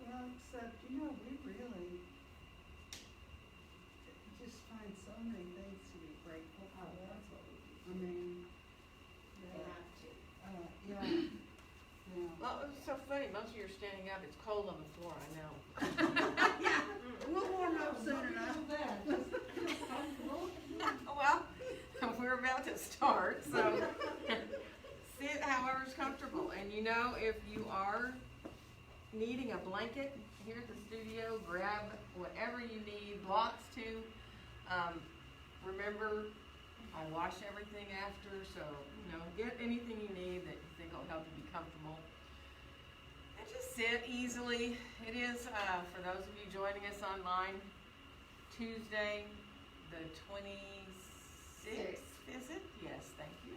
Well, except, we really just find so many things to be grateful for. Oh, that's what we do. I mean, We have to. yeah, yeah. Well, it was so funny, most of you are standing up, it's cold on the floor, I know. Yeah, we'll warm up soon enough. Well, we're about to start, so sit however's comfortable. And if you are needing a blanket here at the studio, grab whatever you need, blocks too. Remember, I wash everything after, so, get anything you need that you think will help you be comfortable. And just sit easily. It is, for those of you joining us online, Tuesday, the 26th, is it? Yes, thank you.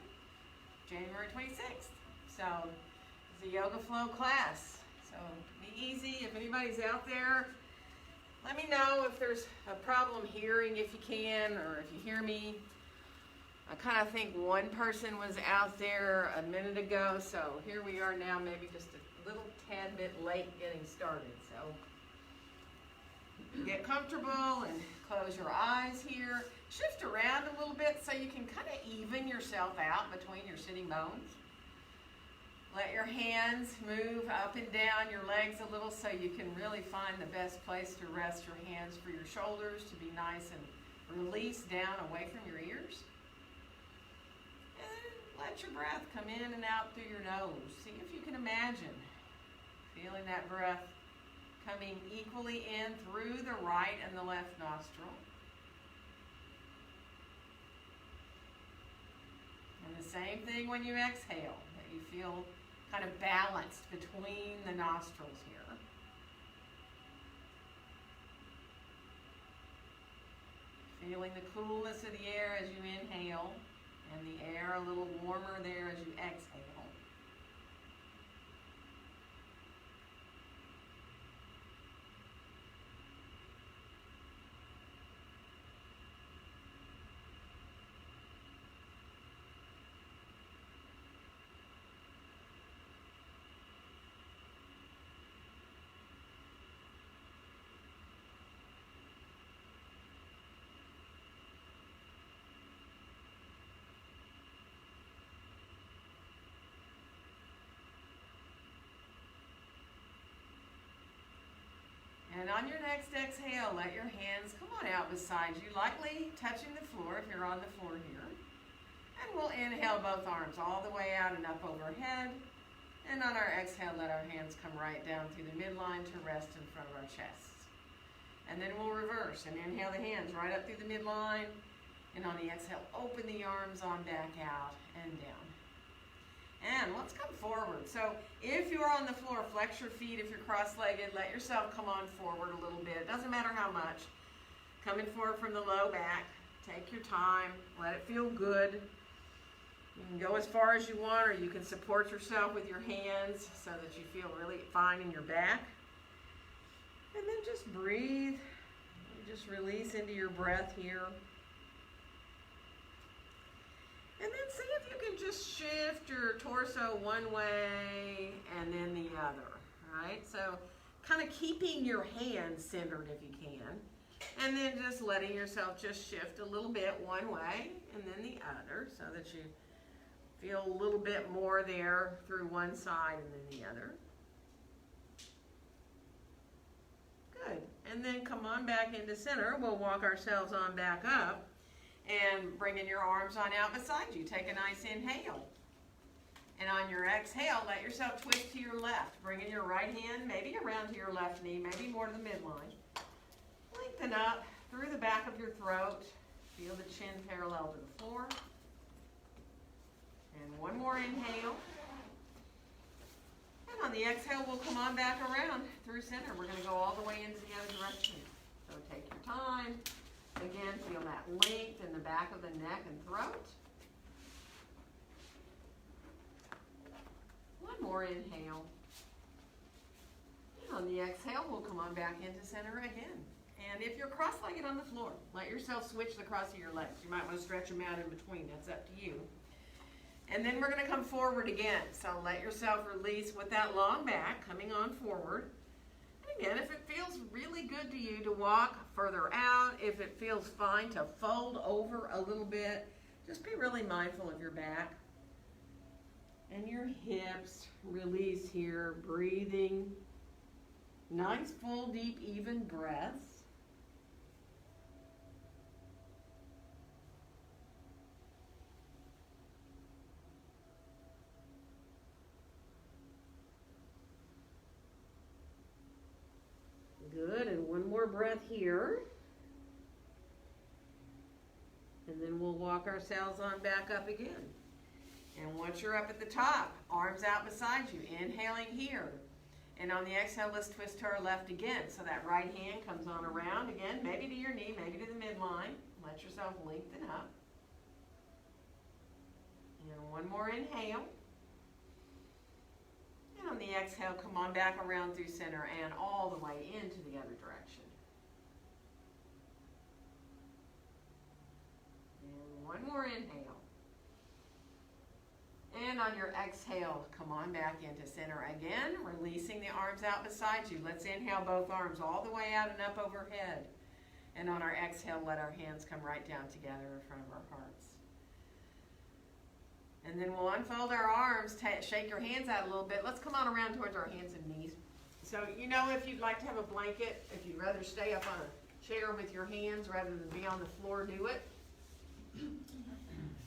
January 26th. So, it's a yoga flow class. So, be easy. If anybody's out there, let me know if there's a problem hearing, if you can, or if you hear me. I kind of think one person was out there a minute ago, so here we are now, maybe just a little tad bit late getting started. So get comfortable and close your eyes here. Shift around a little bit so you can kind of even yourself out between your sitting bones. Let your hands move up and down your legs a little so you can really find the best place to rest your hands for your shoulders to be nice and release down away from your ears. And let your breath come in and out through your nose. See if you can imagine feeling that breath coming equally in through the right and the left nostril. And the same thing when you exhale, that you feel kind of balanced between the nostrils here. Feeling the coolness of the air as you inhale, and the air a little warmer there as you exhale. And on your next exhale, let your hands come on out beside you, lightly touching the floor if you're on the floor here. And we'll inhale both arms all the way out and up overhead. And on our exhale, let our hands come right down through the midline to rest in front of our chests. And then we'll reverse and inhale the hands right up through the midline. And on the exhale, open the arms on back out and down. And let's come forward. So if you're on the floor, flex your feet. If you're cross-legged, let yourself come on forward a little bit. It doesn't matter how much. Coming forward from the low back. Take your time. Let it feel good. You can go as far as you want, or you can support yourself with your hands so that you feel really fine in your back. And then just breathe. Just release into your breath here. And then see if you can just shift your torso one way and then the other, right? So kind of keeping your hands centered if you can. And then just letting yourself just shift a little bit one way and then the other so that you feel a little bit more there through one side and then the other. Good. And then come on back into center. We'll walk ourselves on back up. And bringing your arms on out beside you. Take a nice inhale. And on your exhale, let yourself twist to your left. Bringing your right hand maybe around to your left knee, maybe more to the midline. Lengthen up through the back of your throat. Feel the chin parallel to the floor. And one more inhale. And on the exhale, we'll come on back around through center. We're going to go all the way into the other direction. So take your time. Again, feel that length in the back of the neck and throat. One more inhale. And on the exhale, we'll come on back into center again. And if you're cross-legged on the floor, let yourself switch the cross of your legs. You might want to stretch them out in between. That's up to you. And then we're going to come forward again. So let yourself release with that long back, coming on forward. And again, if it feels really good to you to walk further out, if it feels fine to fold over a little bit, just be really mindful of your back and your hips. Release here, breathing. Nice, full, deep, even breaths. Good, and one more breath here. And then we'll walk ourselves on back up again. And once you're up at the top, arms out beside you, inhaling here. And on the exhale, let's twist to our left again. So that right hand comes on around again, maybe to your knee, maybe to the midline. Let yourself lengthen up. And one more inhale. And on the exhale, come on back around through center and all the way into the other direction. And one more inhale. And on your exhale, come on back into center again, releasing the arms out beside you. Let's inhale both arms all the way out and up overhead. And on our exhale, let our hands come right down together in front of our hearts. And then we'll unfold our arms, shake your hands out a little bit. Let's come on around towards our hands and knees. So, you know, if you'd like to have a blanket, if you'd rather stay up on a chair with your hands rather than be on the floor, do it.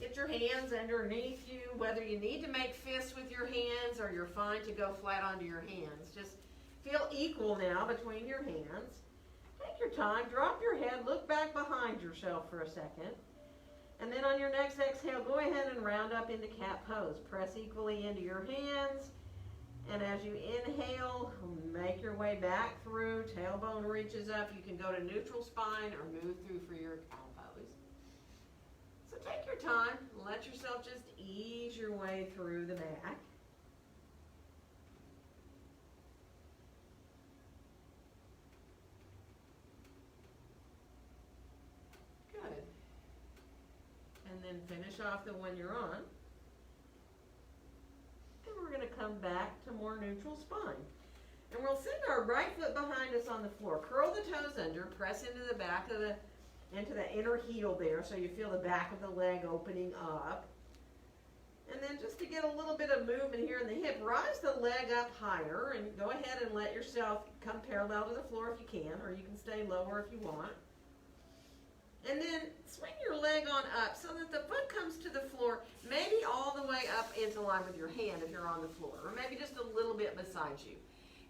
Get your hands underneath you, whether you need to make fists with your hands or you're fine to go flat onto your hands. Just feel equal now between your hands. Take your time, drop your head, look back behind yourself for a second. And then on your next exhale, go ahead and round up into cat pose. Press equally into your hands. And as you inhale, make your way back through. Tailbone reaches up. You can go to neutral spine or move through for your cow pose. So take your time. Let yourself just ease your way through the back. Good. And then finish off the one you're on. And we're going to come back to more neutral spine. And we'll send our right foot behind us on the floor. Curl the toes under, press into the back of into the inner heel there so you feel the back of the leg opening up. And then just to get a little bit of movement here in the hip, rise the leg up higher and go ahead and let yourself come parallel to the floor if you can, or you can stay lower if you want. And then swing your leg on up so that the foot comes to the floor, maybe all the way up into line with your hand if you're on the floor, or maybe just a little bit beside you.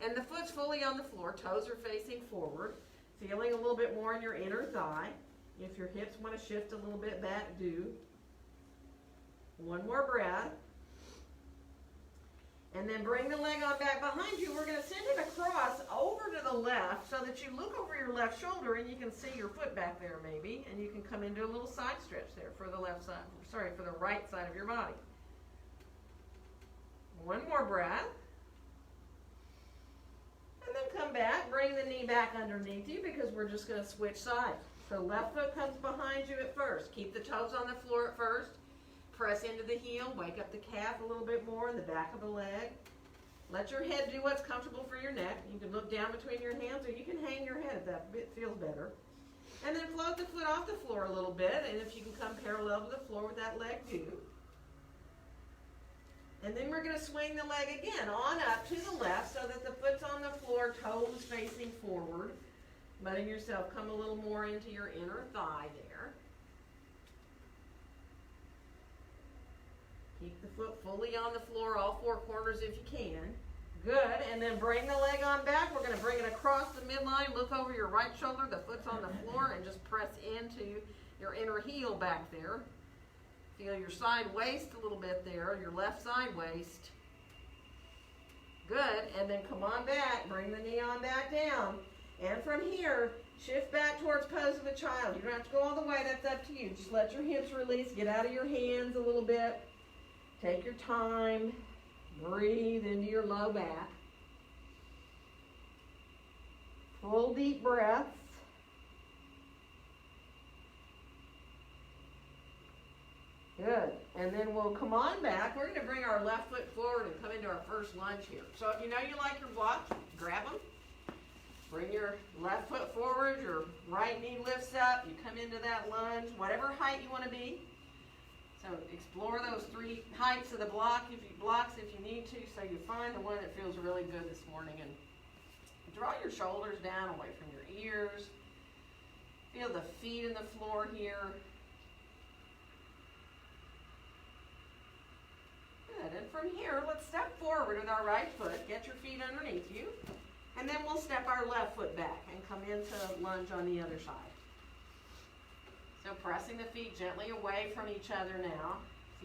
And the foot's fully on the floor, toes are facing forward, feeling a little bit more in your inner thigh. If your hips want to shift a little bit back, do. One more breath. And then bring the leg on back behind you. We're going to send it across over to the left so that you look over your left shoulder and you can see your foot back there maybe. And you can come into a little side stretch there for the left side, for the right side of your body. One more breath. And then come back, bring the knee back underneath you because we're just going to switch sides. So left foot comes behind you at first. Keep the toes on the floor at first. Press into the heel, wake up the calf a little bit more in the back of the leg. Let your head do what's comfortable for your neck. You can look down between your hands or you can hang your head if that feels better. And then float the foot off the floor a little bit, and if you can come parallel to the floor with that leg, do. And then we're going to swing the leg again on up to the left so that the foot's on the floor, toes facing forward. Letting yourself come a little more into your inner thigh there. Keep the foot fully on the floor, all four corners if you can. Good, and then bring the leg on back. We're going to bring it across the midline. Look over your right shoulder, the foot's on the floor, and just press into your inner heel back there. Feel your side waist a little bit there, your left side waist. Good, and then come on back. Bring the knee on back down. And from here, shift back towards pose of a child. You don't have to go all the way. That's up to you. Just let your hips release. Get out of your hands a little bit. Take your time. Breathe into your low back. Full deep breaths. Good. And then we'll come on back. We're going to bring our left foot forward and come into our first lunge here. So if you know you like your blocks, grab them. Bring your left foot forward, your right knee lifts up, you come into that lunge, whatever height you want to be. So explore those 3 heights of the blocks if you need to, so you find the one that feels really good this morning. And draw your shoulders down away from your ears. Feel the feet in the floor here. Good. And from here, let's step forward with our right foot. Get your feet underneath you. And then we'll step our left foot back and come into lunge on the other side. So pressing the feet gently away from each other now.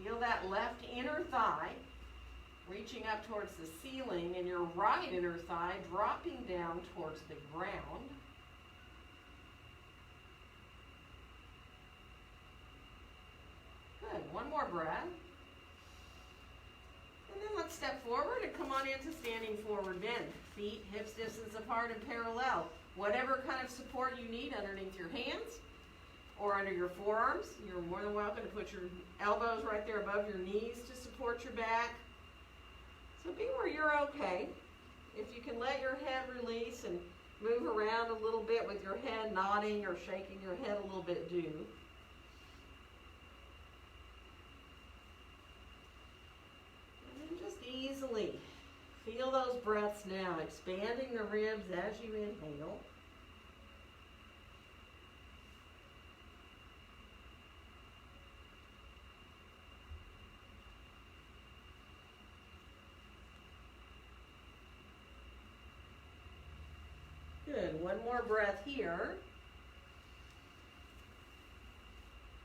Feel that left inner thigh reaching up towards the ceiling and your right inner thigh dropping down towards the ground. Good. One more breath. And then let's step forward and come on into standing forward bend. Feet hips distance apart and parallel. Whatever kind of support you need underneath your hands or under your forearms. You're more than welcome to put your elbows right there above your knees to support your back. So be where you're okay. If you can let your head release and move around a little bit with your head nodding or shaking your head a little bit, do. And then just easily feel those breaths now, expanding the ribs as you inhale. Good. One more breath here.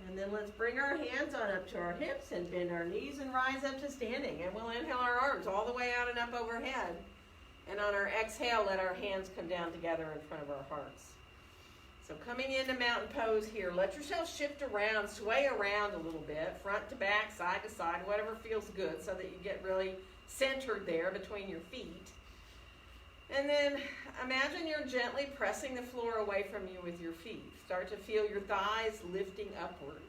And then let's bring our hands on up to our hips and bend our knees and rise up to standing. And we'll inhale our arms all the way out and up overhead. And on our exhale, let our hands come down together in front of our hearts. So coming into mountain pose here, let yourself shift around, sway around a little bit, front to back, side to side, whatever feels good so that you get really centered there between your feet. And then imagine you're gently pressing the floor away from you with your feet. Start to feel your thighs lifting upward,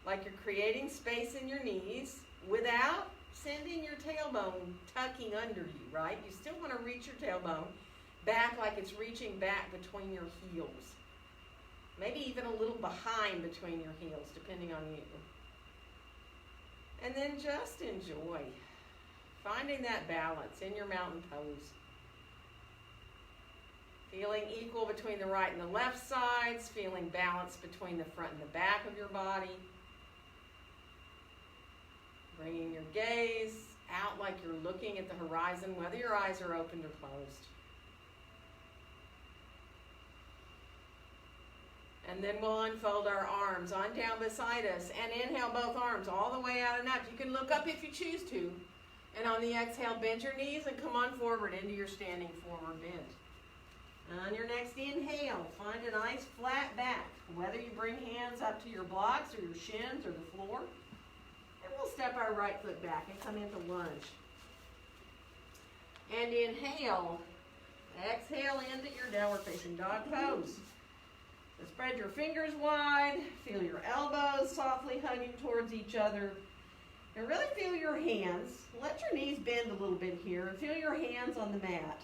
like you're creating space in your knees without sending your tailbone tucking under you, right? You still want to reach your tailbone back like it's reaching back between your heels. Maybe even a little behind between your heels, depending on you. And then just enjoy finding that balance in your mountain pose. Feeling equal between the right and the left sides, feeling balance between the front and the back of your body. Bringing your gaze out like you're looking at the horizon, whether your eyes are opened or closed. And then we'll unfold our arms on down beside us and inhale both arms all the way out and up. You can look up if you choose to. And on the exhale, bend your knees and come on forward into your standing forward bend. On your next inhale, find a nice flat back, whether you bring hands up to your blocks or your shins or the floor. And we'll step our right foot back and come into lunge. And inhale, exhale into your downward facing dog pose. So spread your fingers wide, feel your elbows softly hugging towards each other. And really feel your hands. Let your knees bend a little bit here and feel your hands on the mat.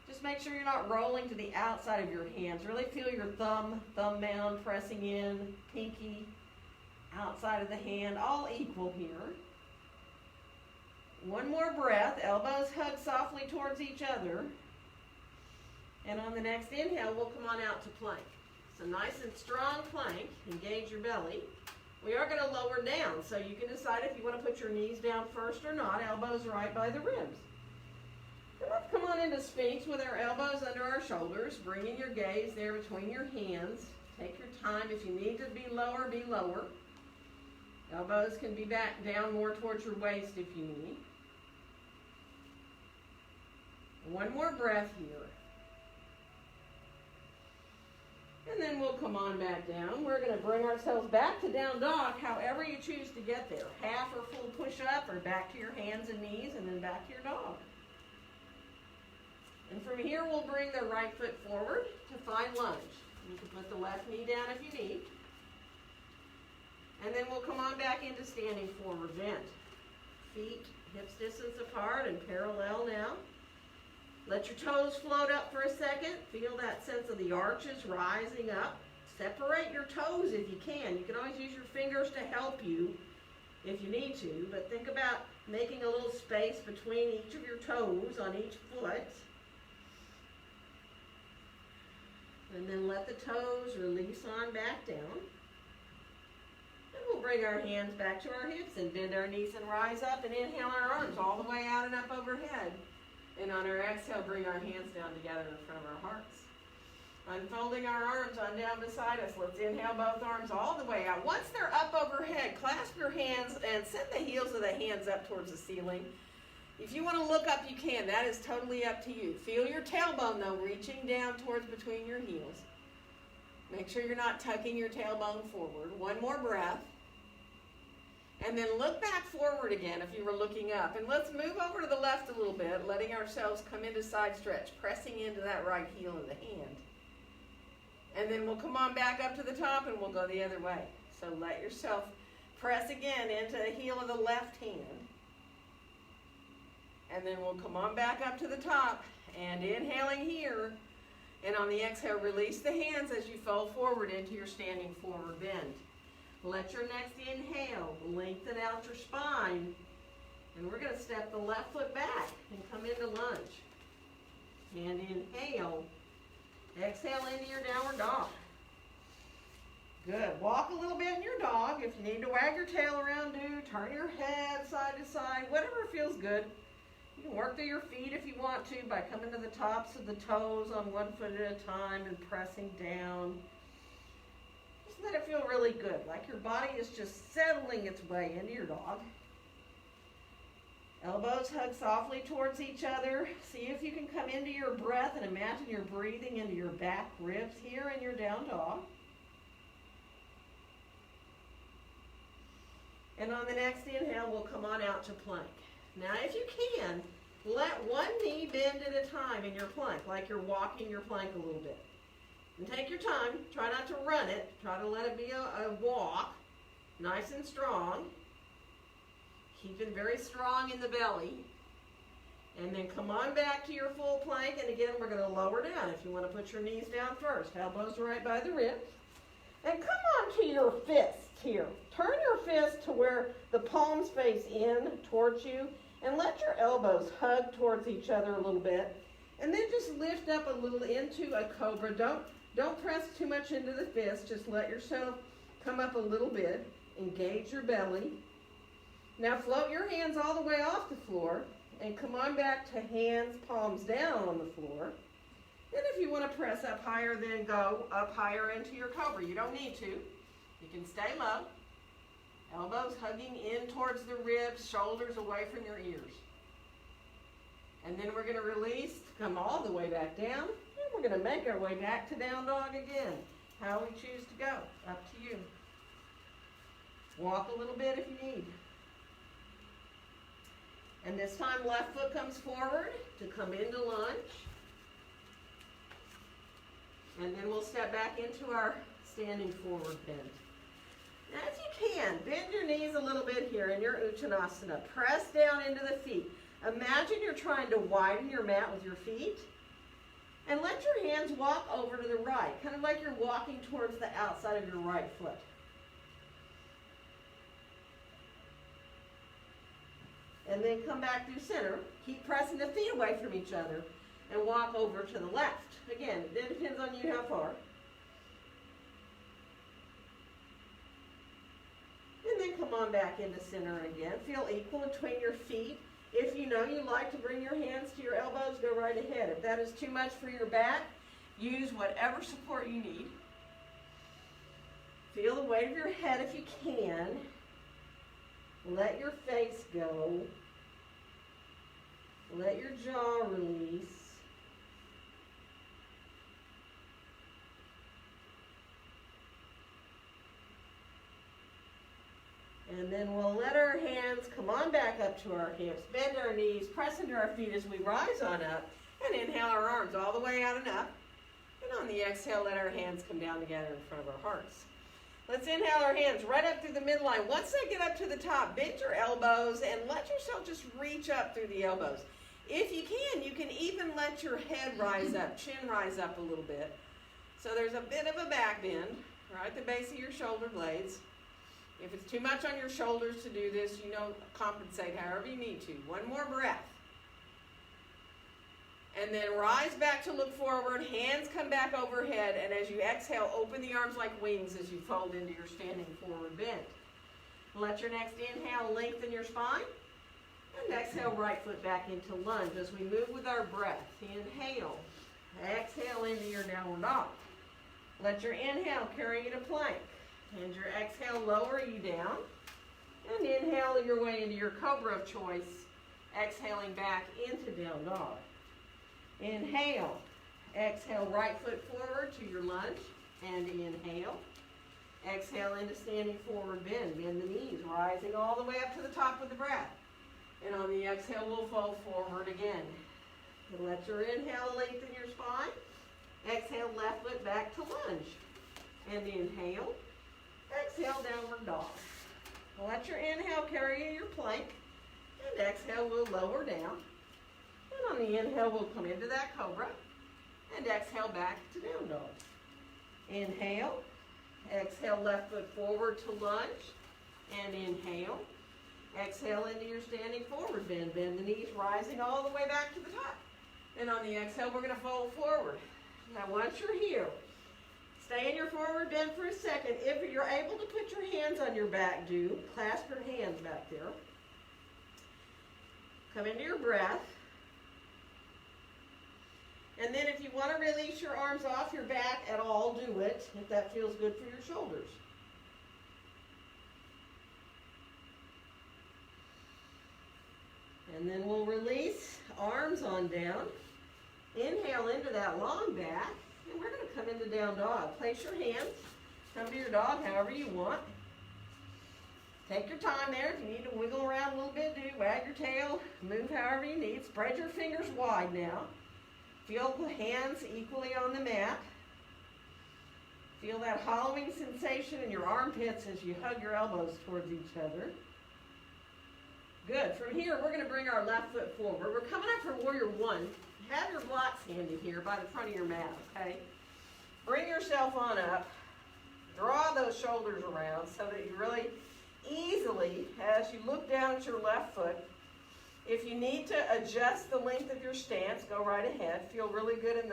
Just make sure you're not rolling to the outside of your hands. Really feel your thumb mound pressing in, pinky, outside of the hand, all equal here. One more breath, elbows hug softly towards each other. And on the next inhale, we'll come on out to plank. So nice and strong plank, engage your belly. We are going to lower down, so you can decide if you want to put your knees down first or not, elbows right by the ribs. And let's come on into Sphinx with our elbows under our shoulders, bringing your gaze there between your hands. Take your time. If you need to be lower, be lower. Elbows can be back down more towards your waist if you need. One more breath here. And then we'll come on back down. We're going to bring ourselves back to down dog, however you choose to get there. Half or full push up, or back to your hands and knees, and then back to your dog. And from here, we'll bring the right foot forward to find lunge. You can put the left knee down if you need. And then we'll come on back into standing forward bend. Feet hips distance apart and parallel now. Let your toes float up for a second. Feel that sense of the arches rising up. Separate your toes if you can. You can always use your fingers to help you if you need to, but think about making a little space between each of your toes on each foot. And then let the toes release on back down. And we'll bring our hands back to our hips and bend our knees and rise up and inhale our arms all the way out and up overhead. And on our exhale, bring our hands down together in front of our hearts. Unfolding our arms on down beside us. Let's inhale both arms all the way out. Once they're up overhead, clasp your hands and send the heels of the hands up towards the ceiling. If you want to look up, you can. That is totally up to you. Feel your tailbone, though, reaching down towards between your heels. Make sure you're not tucking your tailbone forward. One more breath. And then look back forward again if you were looking up. And let's move over to the left a little bit, letting ourselves come into side stretch, pressing into that right heel of the hand. And then we'll come on back up to the top and we'll go the other way. So let yourself press again into the heel of the left hand. And then we'll come on back up to the top and inhaling here. And on the exhale, release the hands as you fold forward into your standing forward bend. Let your next inhale lengthen out your spine. And we're going to step the left foot back and come into lunge. And inhale. Exhale into your downward dog. Good. Walk a little bit in your dog. If you need to wag your tail around, do. Turn your head side to side. Whatever feels good. You can work through your feet if you want to by coming to the tops of the toes on one foot at a time and pressing down. Just let it feel really good, like your body is just settling its way into your dog. Elbows hug softly towards each other. See if you can come into your breath and imagine you're breathing into your back ribs here in your down dog. And on the next inhale, we'll come on out to plank. Now, if you can, let one knee bend at a time in your plank, like you're walking your plank a little bit. And take your time. Try not to run it. Try to let it be a walk, nice and strong. Keep it very strong in the belly. And then come on back to your full plank. And again, we're going to lower down if you want to put your knees down first. Elbows right by the ribs. And come on to your fists here. Turn your fist to where the palms face in towards you. And let your elbows hug towards each other a little bit. And then just lift up a little into a cobra. Don't press too much into the fist. Just let yourself come up a little bit. Engage your belly. Now float your hands all the way off the floor and come on back to hands, palms down on the floor. And if you want to press up higher, then go up higher into your cobra. You don't need to. You can stay low. Elbows hugging in towards the ribs, shoulders away from your ears. And then we're going to release, come all the way back down, and we're going to make our way back to down dog again. How we choose to go, up to you. Walk a little bit if you need. And this time, left foot comes forward to come into lunge. And then we'll step back into our standing forward bend. As you can, bend your knees a little bit here in your Uttanasana. Press down into the feet. Imagine you're trying to widen your mat with your feet. And let your hands walk over to the right, kind of like you're walking towards the outside of your right foot. And then come back through center. Keep pressing the feet away from each other and walk over to the left. Again, it depends on you how far. And then come on back into center again. Feel equal between your feet. If you know you like to bring your hands to your elbows, go right ahead. If that is too much for your back, use whatever support you need. Feel the weight of your head if you can. Let your face go. Let your jaw release. And then we'll let our hands come on back up to our hips, bend our knees, press into our feet as we rise on up, and inhale our arms all the way out and up. And on the exhale, let our hands come down together in front of our hearts. Let's inhale our hands right up through the midline. Once they get up to the top, bend your elbows and let yourself just reach up through the elbows. If you can even let your head rise up, chin rise up a little bit. So there's a bit of a back bend right at the base of your shoulder blades. If it's too much on your shoulders to do this, compensate however you need to. One more breath. And then rise back to look forward, hands come back overhead, and as you exhale, open the arms like wings as you fold into your standing forward bend. Let your next inhale lengthen your spine, and exhale right foot back into lunge as we move with our breath. Inhale, exhale into your downward dog. Let your inhale carry you to plank, and your exhale lower you down, and inhale your way into your cobra of choice, exhaling back into down dog. Inhale, exhale right foot forward to your lunge, and inhale. Exhale into standing forward bend. Bend the knees, rising all the way up to the top with the breath. And on the exhale, we'll fold forward again. And let your inhale lengthen your spine. Exhale, left foot back to lunge. And inhale. Exhale, downward dog. Let your inhale carry you your plank. And exhale, we'll lower down. And on the inhale, we'll come into that cobra. And exhale back to down dog. Inhale. Exhale, left foot forward to lunge. And inhale. Exhale into your standing forward bend. Bend the knees, rising all the way back to the top. And on the exhale, we're going to fold forward. Now, once you're here, stay in your forward bend for a second. If you're able to put your hands on your back, do. Clasp your hands back there. Come into your breath. And then if you want to release your arms off your back at all, do it, if that feels good for your shoulders. And then we'll release, arms on down. Inhale into that long back, and we're going to come into down dog. Place your hands, come to your dog however you want. Take your time there. If you need to wiggle around a little bit, do. Wag your tail, move however you need. Spread your fingers wide now. Feel the hands equally on the mat. Feel that hollowing sensation in your armpits as you hug your elbows towards each other. Good. From here, we're going to bring our left foot forward. We're coming up for warrior one. Have your blocks handy here by the front of your mat, okay? Bring yourself on up. Draw those shoulders around so that you really easily, as you look down at your left foot, if you need to adjust the length of your stance, go right ahead. Feel really good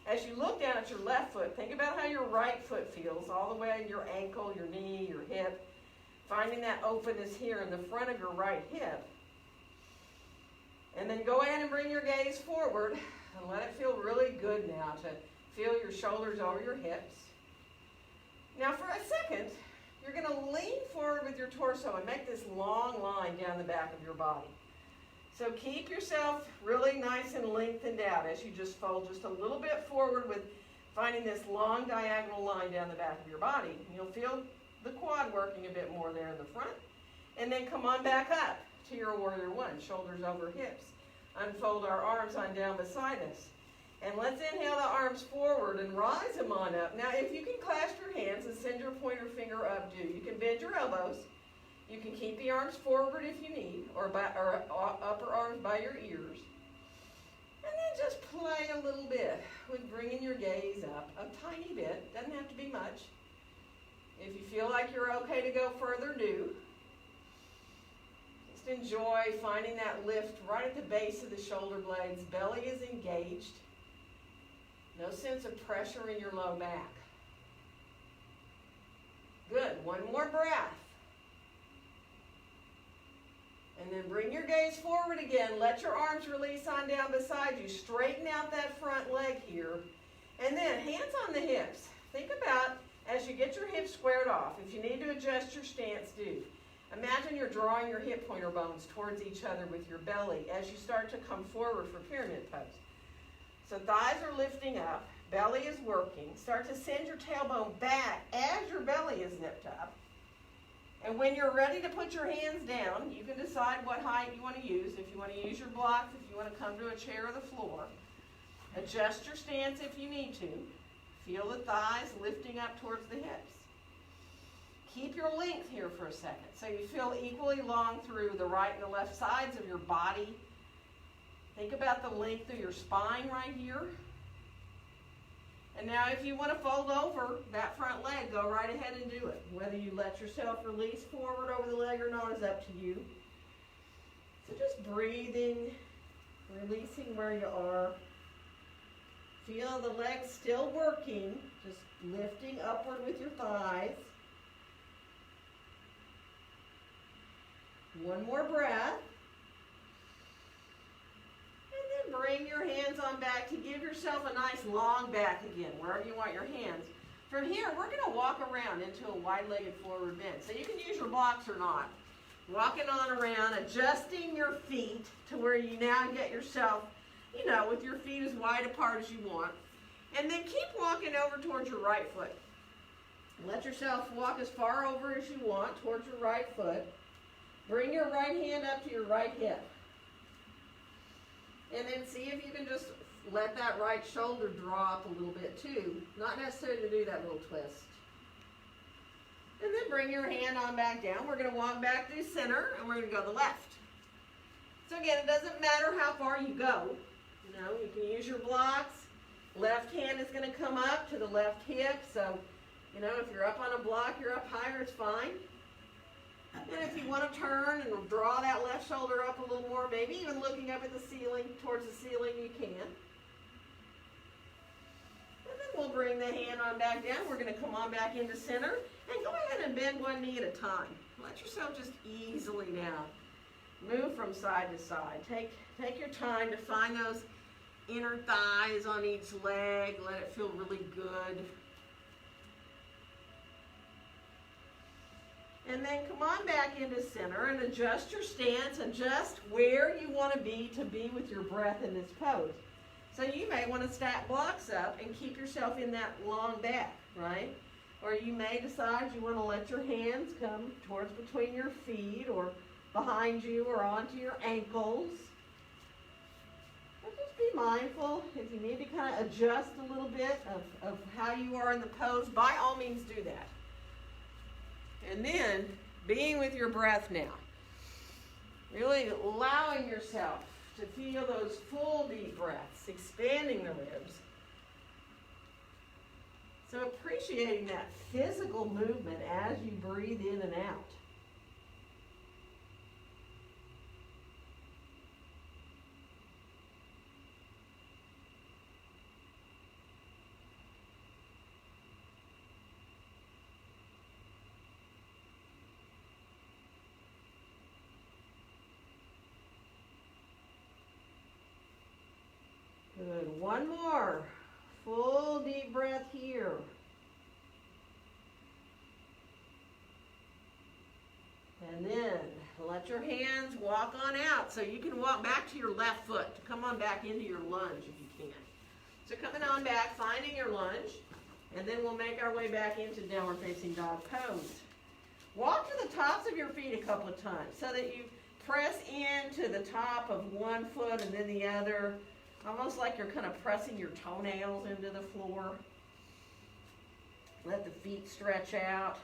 as you look down at your left foot, think about how your right foot feels, all the way in your ankle, your knee, your hip. Finding that openness here in the front of your right hip. And then go ahead and bring your gaze forward and let it feel really good now to feel your shoulders over your hips. Now for a second, you're going to lean forward with your torso and make this long line down the back of your body. So keep yourself really nice and lengthened out as you just fold just a little bit forward with finding this long diagonal line down the back of your body. You'll feel the quad working a bit more there in the front. And then come on back up to your warrior one, shoulders over hips. Unfold our arms on down beside us. And let's inhale the arms forward and rise them on up. Now, if you can clasp your hands and send your pointer finger up, do. You can bend your elbows. You can keep the arms forward if you need, or upper arms by your ears. And then just play a little bit with bringing your gaze up a tiny bit. Doesn't have to be much. If you feel like you're okay to go further, do. Just enjoy finding that lift right at the base of the shoulder blades. Belly is engaged. No sense of pressure in your low back. Good. One more breath. And then bring your gaze forward again. Let your arms release on down beside you. Straighten out that front leg here. And then hands on the hips. Think about as you get your hips squared off. If you need to adjust your stance, do. Imagine you're drawing your hip pointer bones towards each other with your belly as you start to come forward for pyramid pose. So thighs are lifting up. Belly is working. Start to send your tailbone back as your belly is zipped up. And when you're ready to put your hands down, you can decide what height you want to use. If you want to use your blocks, if you want to come to a chair or the floor. Adjust your stance if you need to. Feel the thighs lifting up towards the hips. Keep your length here for a second so you feel equally long through the right and the left sides of your body. Think about the length of your spine right here. And now if you want to fold over that front leg, go right ahead and do it. Whether you let yourself release forward over the leg or not is up to you. So just breathing, releasing where you are. Feel the legs still working, just lifting upward with your thighs. One more breath. And then bring your hands on back to give yourself a nice long back again, wherever you want your hands. From here, we're going to walk around into a wide-legged forward bend. So you can use your blocks or not. Walking on around, adjusting your feet to where you now get yourself, you know, with your feet as wide apart as you want. And then keep walking over towards your right foot. Let yourself walk as far over as you want towards your right foot. Bring your right hand up to your right hip. And then see if you can just let that right shoulder draw up a little bit too. Not necessarily to do that little twist. And then bring your hand on back down. We're going to walk back through center and we're going to go to the left. So again, it doesn't matter how far you go. You know, you can use your blocks. Left hand is going to come up to the left hip. So, you know, if you're up on a block, you're up higher, it's fine. And if you want to turn and draw that left shoulder up a little more, maybe even looking up at the ceiling, towards the ceiling, you can. And then we'll bring the hand on back down. We're going to come on back into center. And go ahead and bend one knee at a time. Let yourself just easily now move from side to side. Take your time to find those inner thighs on each leg. Let it feel really good. And then come on back into center and adjust your stance and just where you want to be with your breath in this pose. So you may want to stack blocks up and keep yourself in that long back, right? Or you may decide you want to let your hands come towards between your feet or behind you or onto your ankles. But just be mindful. If you need to kind of adjust a little bit of how you are in the pose, by all means do that. And then being with your breath now. Really allowing yourself to feel those full deep breaths, expanding the ribs. So appreciating that physical movement as you breathe in and out. Good. One more. Full deep breath here. And then let your hands walk on out. So you can walk back to your left foot to come on back into your lunge if you can. So coming on back, finding your lunge, and then we'll make our way back into downward facing dog pose. Walk to the tops of your feet a couple of times so that you press into the top of one foot and then the other. Almost like you're kind of pressing your toenails into the floor. Let the feet stretch out.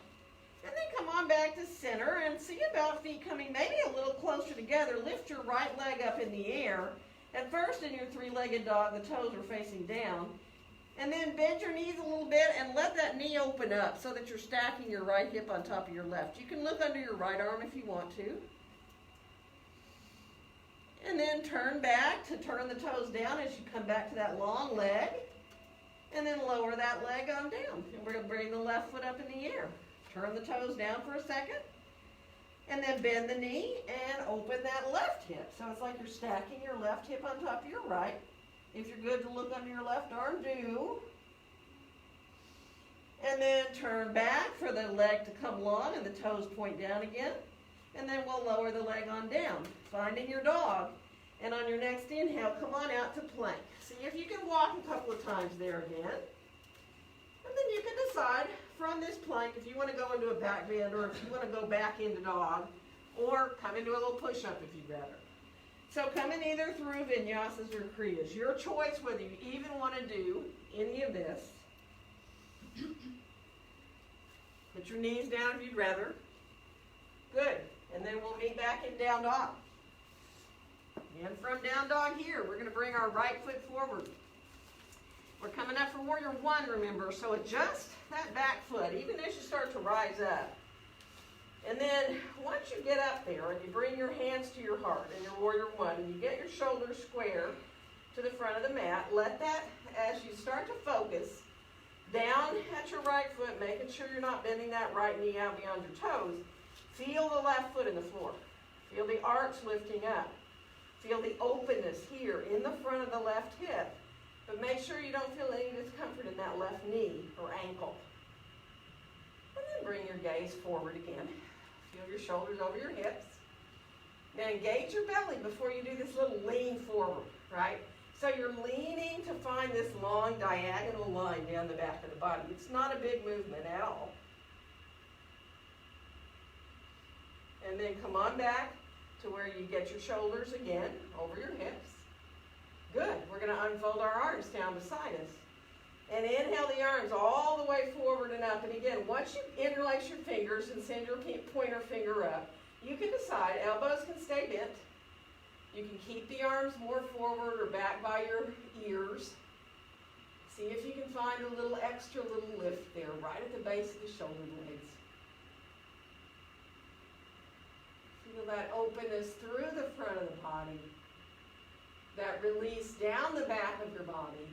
And then come on back to center and see about feet coming maybe a little closer together. Lift your right leg up in the air. At first in your three-legged dog, the toes are facing down. And then bend your knees a little bit and let that knee open up so that you're stacking your right hip on top of your left. You can look under your right arm if you want to. And then turn back to turn the toes down as you come back to that long leg. And then lower that leg on down. And we're going to bring the left foot up in the air. Turn the toes down for a second. And then bend the knee and open that left hip. So it's like you're stacking your left hip on top of your right. If you're good to look under your left arm, do. And then turn back for the leg to come long and the toes point down again. And then we'll lower the leg on down, finding your dog. And on your next inhale, come on out to plank. See if you can walk a couple of times there again. And then you can decide from this plank if you want to go into a back bend or if you want to go back into dog or come into a little push-up if you'd rather. So come in either through vinyasas or kriyas. Your choice whether you even want to do any of this. Put your knees down if you'd rather. Good. And then we'll meet back in down dog. And from down dog here, we're going to bring our right foot forward. We're coming up for warrior one, remember, so adjust that back foot, even as you start to rise up. And then once you get up there and you bring your hands to your heart in your warrior one, and you get your shoulders square to the front of the mat, let that, as you start to focus, down at your right foot, making sure you're not bending that right knee out beyond your toes. Feel the left foot in the floor. Feel the arch lifting up. Feel the openness here in the front of the left hip. But make sure you don't feel any discomfort in that left knee or ankle. And then bring your gaze forward again. Feel your shoulders over your hips. Now engage your belly before you do this little lean forward, right? So you're leaning to find this long diagonal line down the back of the body. It's not a big movement at all. And then come on back to where you get your shoulders again over your hips. Good. We're going to unfold our arms down beside us. And inhale the arms all the way forward and up. And again, once you interlace your fingers and send your pointer finger up, you can decide, elbows can stay bent. You can keep the arms more forward or back by your ears. See if you can find a little extra little lift there, right at the base of the shoulder blades. Feel that openness through the front of the body. That release down the back of your body.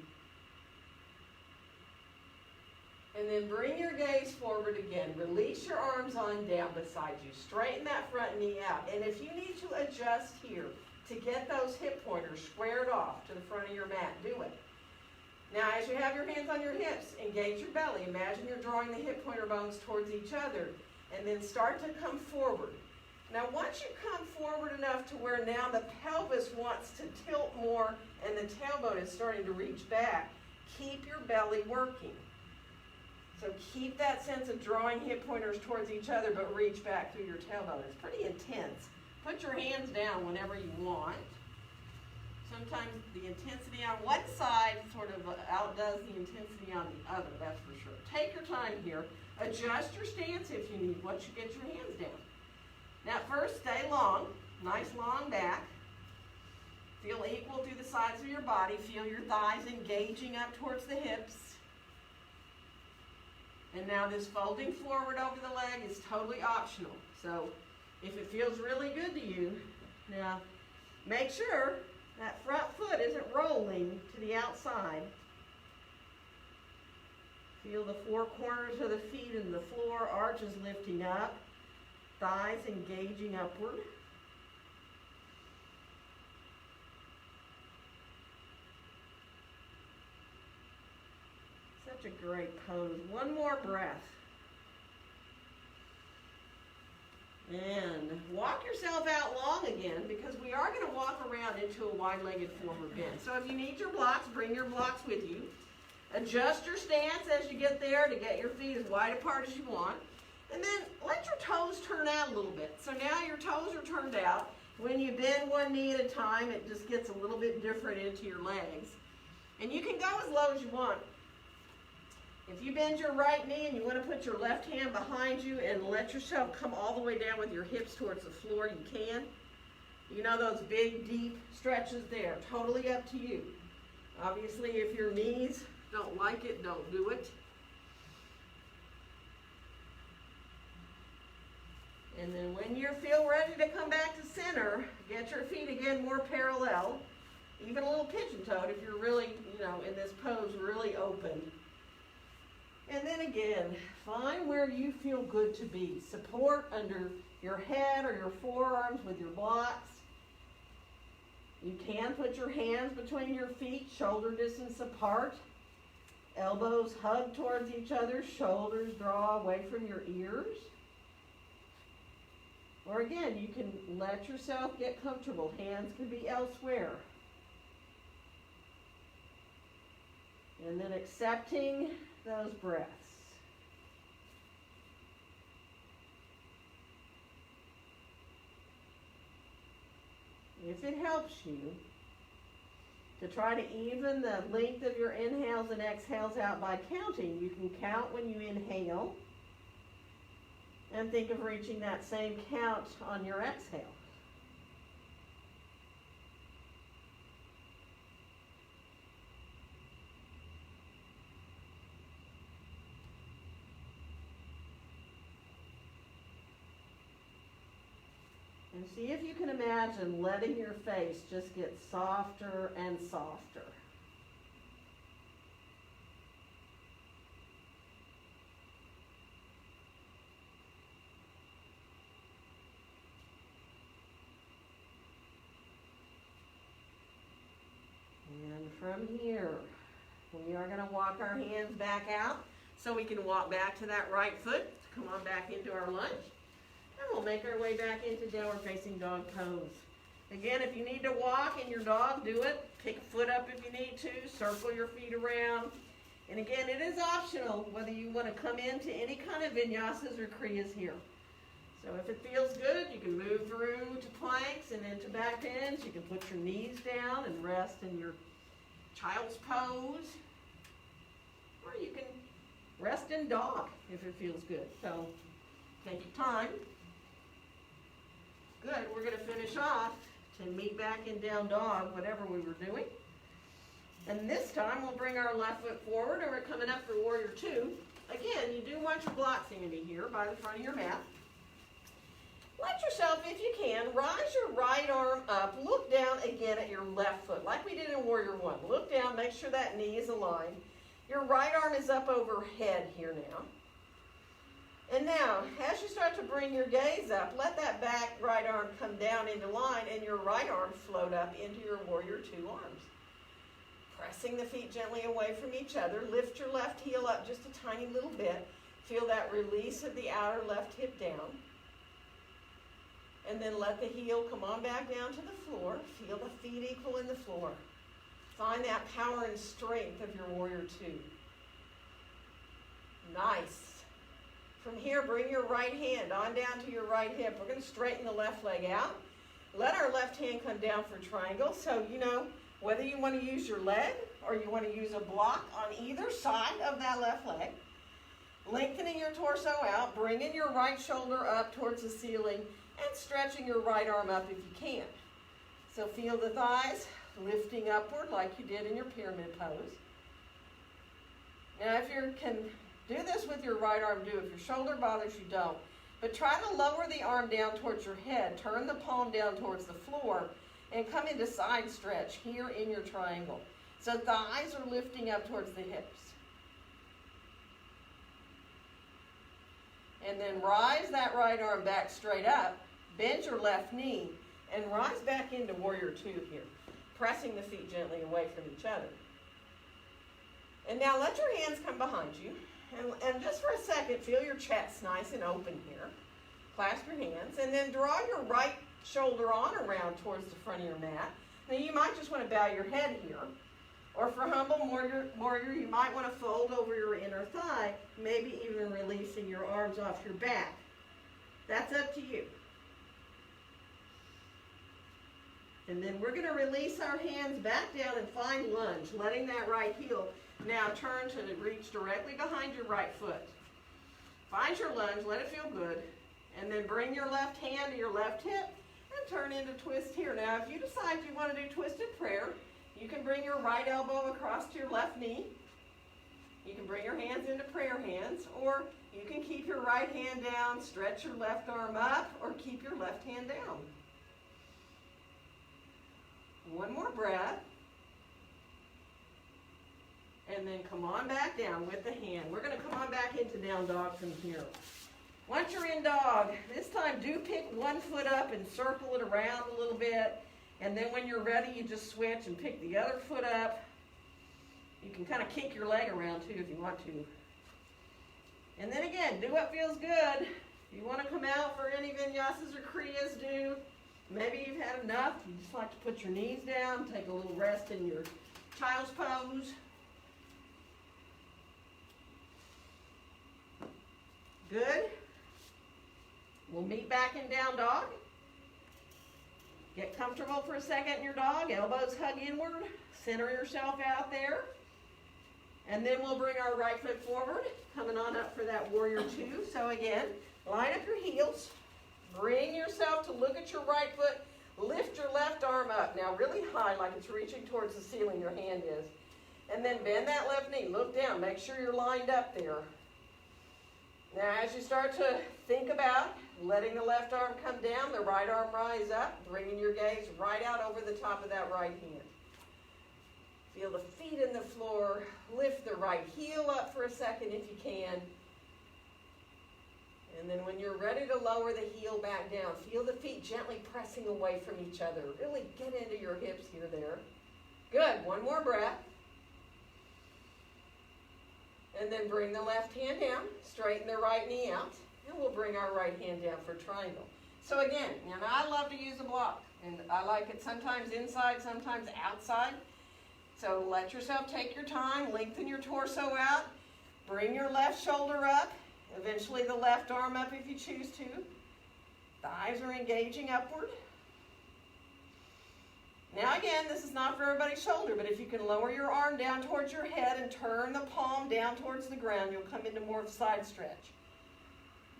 And then bring your gaze forward again. Release your arms on down beside you. Straighten that front knee out. And if you need to adjust here to get those hip pointers squared off to the front of your mat, do it. Now, as you have your hands on your hips, engage your belly. Imagine you're drawing the hip pointer bones towards each other. And then start to come forward. Now, once you come forward enough to where now the pelvis wants to tilt more and the tailbone is starting to reach back, keep your belly working. So keep that sense of drawing hip pointers towards each other, but reach back through your tailbone. It's pretty intense. Put your hands down whenever you want. Sometimes the intensity on one side sort of outdoes the intensity on the other, that's for sure. Take your time here. Adjust your stance if you need once you get your hands down. Now first, stay long. Nice long back. Feel equal through the sides of your body. Feel your thighs engaging up towards the hips. And now this folding forward over the leg is totally optional. So if it feels really good to you, now make sure that front foot isn't rolling to the outside. Feel the four corners of the feet and the floor, arches lifting up, thighs engaging upward. Such a great pose. One more breath. And walk yourself out long again, because we are going to walk around into a wide-legged forward bend. So if you need your blocks, bring your blocks with you. Adjust your stance as you get there to get your feet as wide apart as you want. And then let your toes turn out a little bit. So now your toes are turned out. When you bend one knee at a time, it just gets a little bit different into your legs. And you can go as low as you want. If you bend your right knee and you want to put your left hand behind you and let yourself come all the way down with your hips towards the floor, you can. You know those big, deep stretches there. Totally up to you. Obviously, if your knees don't like it, don't do it. And then when you feel ready to come back to center, get your feet again more parallel. Even a little pigeon-toed if you're really, in this pose, really open. And then again, find where you feel good to be. Support under your head or your forearms with your blocks. You can put your hands between your feet, shoulder distance apart. Elbows hug towards each other, shoulders draw away from your ears. Or again, you can let yourself get comfortable. Hands can be elsewhere. And then accepting those breaths. If it helps you to try to even the length of your inhales and exhales out by counting, you can count when you inhale and think of reaching that same count on your exhale. And see if you can imagine letting your face just get softer and softer. And from here, we are going to walk our hands back out so we can walk back to that right foot. Come on back into our lunge. And we'll make our way back into downward facing dog pose. Again, if you need to walk and your dog, do it. Pick a foot up if you need to. Circle your feet around. And again, it is optional whether you want to come into any kind of vinyasas or kriyas here. So if it feels good, you can move through to planks and into back bends. You can put your knees down and rest in your child's pose. Or you can rest in dog if it feels good. So take your time. Good, we're going to finish off to meet back in down dog, whatever we were doing. And this time we'll bring our left foot forward and we're coming up for warrior two. Again, you do want your blocks handy here by the front of your mat. Let yourself, if you can, rise your right arm up. Look down again at your left foot, like we did in warrior one. Look down, make sure that knee is aligned. Your right arm is up overhead here now. And now, as you start to bring your gaze up, let that back right arm come down into line and your right arm float up into your warrior two arms. Pressing the feet gently away from each other. Lift your left heel up just a tiny little bit. Feel that release of the outer left hip down. And then let the heel come on back down to the floor. Feel the feet equal in the floor. Find that power and strength of your warrior two. Nice. From here, bring your right hand on down to your right hip. We're going to straighten the left leg out. Let our left hand come down for triangle. So, you know, whether you want to use your leg or you want to use a block on either side of that left leg. Lengthening your torso out, bringing your right shoulder up towards the ceiling, and stretching your right arm up if you can. So feel the thighs lifting upward like you did in your pyramid pose. Now if you can do this with your right arm, do it. If your shoulder bothers you, don't. But try to lower the arm down towards your head. Turn the palm down towards the floor and come into side stretch here in your triangle. So thighs are lifting up towards the hips. And then rise that right arm back straight up. Bend your left knee and rise back into warrior two here. Pressing the feet gently away from each other. And now let your hands come behind you. And just for a second, feel your chest nice and open here. Clasp your hands. And then draw your right shoulder on around towards the front of your mat. Now you might just want to bow your head here. Or for humble warrior, you might want to fold over your inner thigh, maybe even releasing your arms off your back. That's up to you. And then we're going to release our hands back down and find lunge, letting that right heel now turn to reach directly behind your right foot. Find your lunge, let it feel good, and then bring your left hand to your left hip and turn into twist here. Now, if you decide you want to do twisted prayer, you can bring your right elbow across to your left knee. You can bring your hands into prayer hands, or you can keep your right hand down, stretch your left arm up, or keep your left hand down. One more breath. And then come on back down with the hand. We're going to come on back into down dog from here. Once you're in dog, this time do pick one foot up and circle it around a little bit. And then when you're ready, you just switch and pick the other foot up. You can kind of kick your leg around too if you want to. And then again, do what feels good. If you want to come out for any vinyasas or kriyas, do. Maybe you've had enough. You just like to put your knees down, take a little rest in your child's pose. Good. We'll meet back in down dog. Get comfortable for a second in your dog. Elbows hug inward. Center yourself out there. And then we'll bring our right foot forward, coming on up for that warrior two. So again, line up your heels. Bring yourself to look at your right foot. Lift your left arm up. Now really high, like it's reaching towards the ceiling, your hand is. And then bend that left knee. Look down. Make sure you're lined up there. Now, as you start to think about letting the left arm come down, the right arm rise up, bringing your gaze right out over the top of that right hand. Feel the feet in the floor. Lift the right heel up for a second if you can. And then when you're ready to lower the heel back down, feel the feet gently pressing away from each other. Really get into your hips here, there. Good. One more breath. And then bring the left hand down, straighten the right knee out, and we'll bring our right hand down for triangle. So again, I love to use a block, and I like it sometimes inside, sometimes outside. So let yourself take your time, lengthen your torso out, bring your left shoulder up, eventually the left arm up if you choose to. Thighs are engaging upward. Now again, this is not for everybody's shoulder, but if you can lower your arm down towards your head and turn the palm down towards the ground, you'll come into more of a side stretch.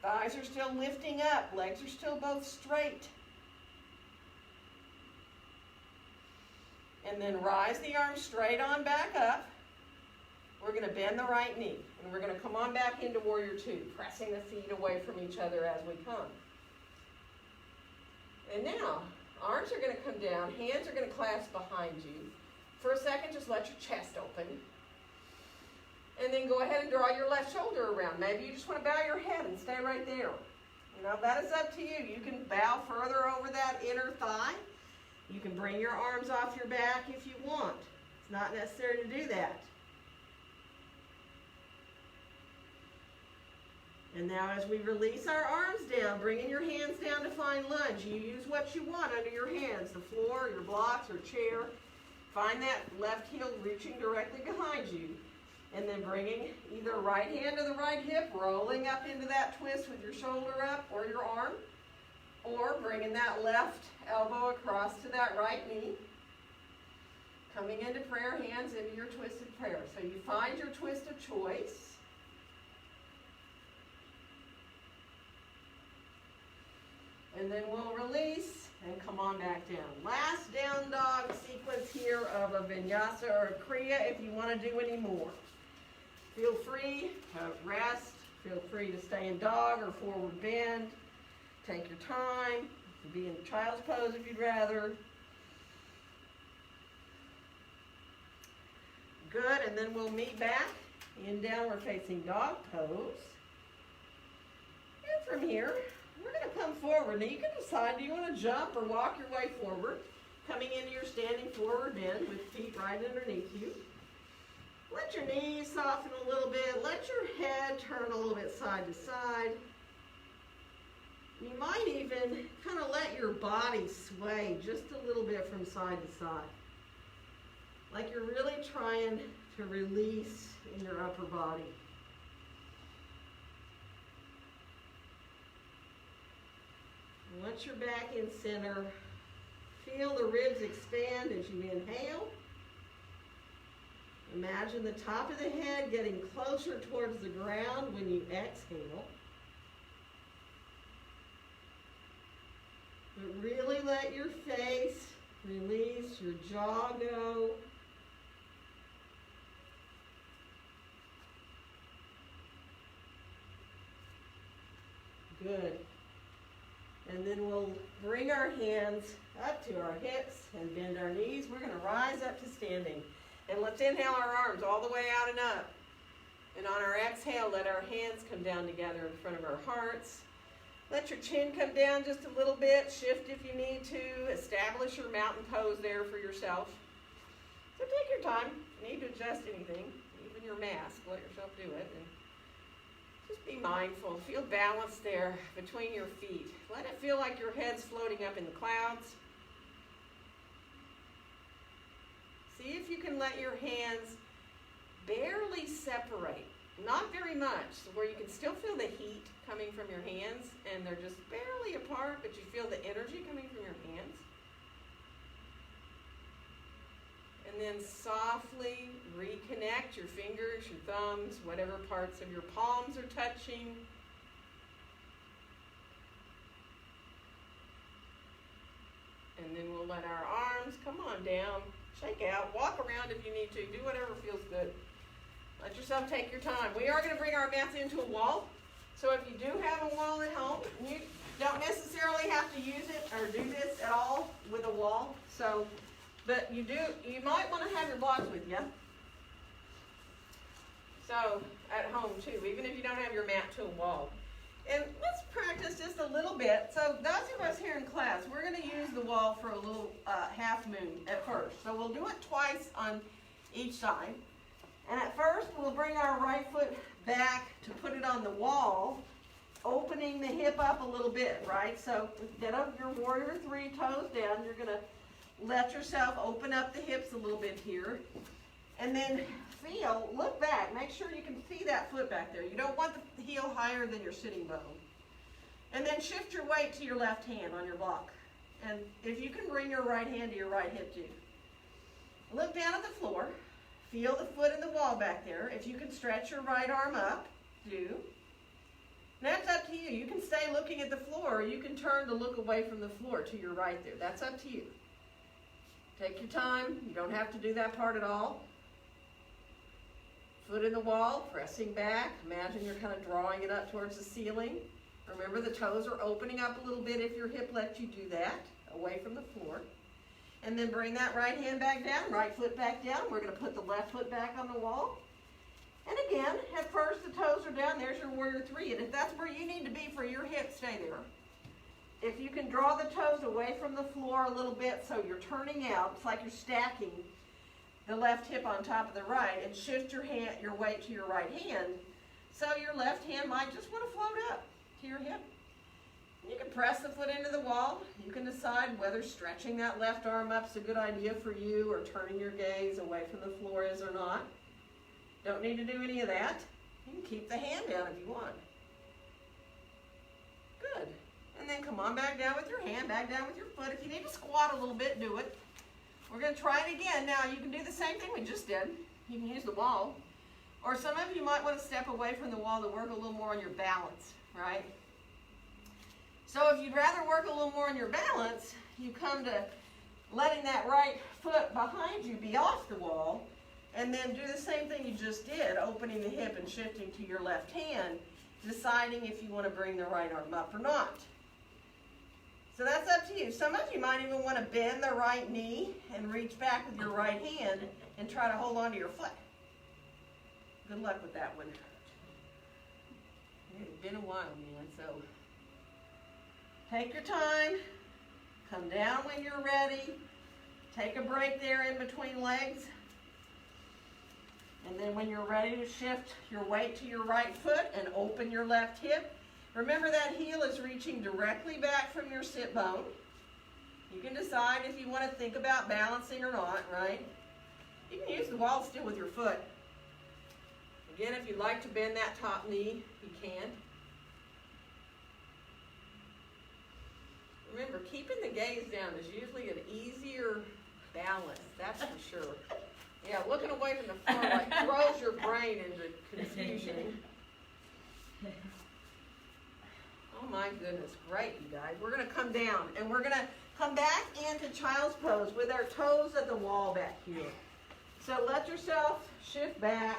Thighs are still lifting up, legs are still both straight. And then rise the arm straight on back up. We're going to bend the right knee, and we're going to come on back into Warrior Two, pressing the feet away from each other as we come. And now, arms are going to come down, hands are going to clasp behind you. For a second, just let your chest open. And then go ahead and draw your left shoulder around. Maybe you just want to bow your head and stay right there. That is up to you. You can bow further over that inner thigh. You can bring your arms off your back if you want. It's not necessary to do that. And now as we release our arms down, bringing your hands down to find lunge. You use what you want under your hands, the floor, your blocks, or chair. Find that left heel reaching directly behind you. And then bringing either right hand to the right hip, rolling up into that twist with your shoulder up or your arm. Or bringing that left elbow across to that right knee. Coming into prayer, hands into your twisted prayer. So you find your twist of choice. And then we'll release and come on back down. Last down dog sequence here of a vinyasa or a kriya if you want to do any more. Feel free to rest. Feel free to stay in dog or forward bend. Take your time. Be in child's pose if you'd rather. Good, and then we'll meet back in downward facing dog pose. And from here, we're going to come forward. Now you can decide, do you want to jump or walk your way forward? Coming into your standing forward bend with feet right underneath you. Let your knees soften a little bit. Let your head turn a little bit side to side. You might even kind of let your body sway just a little bit from side to side. Like you're really trying to release in your upper body. Once you're back in center, feel the ribs expand as you inhale. Imagine the top of the head getting closer towards the ground when you exhale. But really let your face release, your jaw go. Good. And then we'll bring our hands up to our hips and bend our knees. We're going to rise up to standing. And let's inhale our arms all the way out and up. And on our exhale, let our hands come down together in front of our hearts. Let your chin come down just a little bit. Shift if you need to. Establish your mountain pose there for yourself. So take your time. If you need to adjust anything, even your mask, let yourself do it. And just be mindful. Feel balance there between your feet. Let it feel like your head's floating up in the clouds. See if you can let your hands barely separate. Not very much, so where you can still feel the heat coming from your hands, and they're just barely apart, but you feel the energy coming from your hands. And then softly reconnect your fingers, your thumbs, whatever parts of your palms are touching. And then we'll let our arms come on down, shake out, walk around if you need to, do whatever feels good. Let yourself take your time. We are going to bring our mats into a wall. So if you do have a wall at home, you don't necessarily have to use it or do this at all with a wall. So, but you might want to have your blocks with you. So, at home too, even if you don't have your mat to a wall. And let's practice just a little bit. So those of us here in class, we're going to use the wall for a little half moon at first. So we'll do it twice on each side. And at first, we'll bring our right foot back to put it on the wall, opening the hip up a little bit, right? So instead of your warrior three, toes down, you're going to let yourself open up the hips a little bit here. And then look back, make sure you can see that foot back there. You don't want the heel higher than your sitting bone. And then shift your weight to your left hand on your block. And if you can bring your right hand to your right hip too. Look down at the floor, feel the foot in the wall back there. If you can stretch your right arm up, do. And that's up to you. You can stay looking at the floor, or you can turn to look away from the floor to your right there. That's up to you. Take your time. You don't have to do that part at all. Foot in the wall, pressing back. Imagine you're kind of drawing it up towards the ceiling. Remember, the toes are opening up a little bit if your hip lets you do that, away from the floor. And then bring that right hand back down, right foot back down. We're going to put the left foot back on the wall. And again, at first the toes are down. There's your warrior three. And if that's where you need to be for your hip, stay there. If you can draw the toes away from the floor a little bit so you're turning out, it's like you're stacking the left hip on top of the right, and shift your weight to your right hand. So your left hand might just want to float up to your hip. You can press the foot into the wall. You can decide whether stretching that left arm up is a good idea for you, or turning your gaze away from the floor is or not. Don't need to do any of that. You can keep the hand down if you want. Good. And then come on back down with your hand, back down with your foot. If you need to squat a little bit, do it. We're going to try it again. Now, you can do the same thing we just did. You can use the wall. Or some of you might want to step away from the wall to work a little more on your balance, right? So if you'd rather work a little more on your balance, you come to letting that right foot behind you be off the wall, and then do the same thing you just did, opening the hip and shifting to your left hand, deciding if you want to bring the right arm up or not. So that's up to you. Some of you might even want to bend the right knee and reach back with your right hand and try to hold on to your foot. Good luck with that one. It's been a while, man, so take your time. Come down when you're ready. Take a break there in between legs. And then when you're ready to shift your weight to your right foot and open your left hip, remember that heel is reaching directly back from your sit bone. You can decide if you want to think about balancing or not, right? You can use the wall still with your foot. Again, if you'd like to bend that top knee, you can. Remember, keeping the gaze down is usually an easier balance, that's for sure. Yeah, looking away from the floor like throws your brain into confusion. Oh my goodness, great, you guys. We're going to come down, and we're going to come back into child's pose with our toes at the wall back here. So let yourself shift back.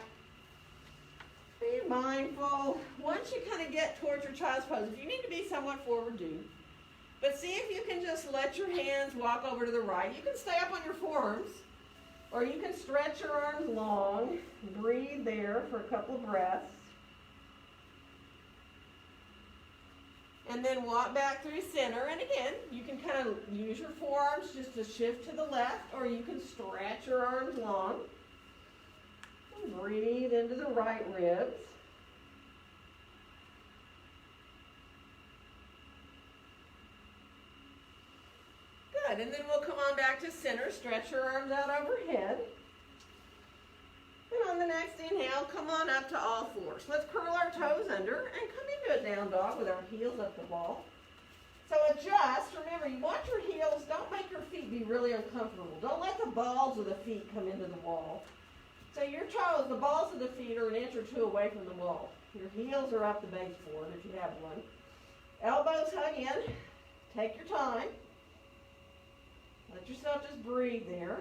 Be mindful. Once you kind of get towards your child's pose, if you need to be somewhat forward, do. But see if you can just let your hands walk over to the right. You can stay up on your forearms, or you can stretch your arms long. Breathe there for a couple of breaths. And then walk back through center. And again, you can kind of use your forearms just to shift to the left, or you can stretch your arms long. And breathe into the right ribs. Good. And then we'll come on back to center. Stretch your arms out overhead. And on the next inhale, come on up to all fours. Let's curl our toes under and come into a down dog with our heels up the wall. So adjust. Remember, you want your heels, don't make your feet be really uncomfortable. Don't let the balls of the feet come into the wall. So your toes, the balls of the feet are an inch or two away from the wall. Your heels are up the baseboard if you have one. Elbows hug in. Take your time. Let yourself just breathe there.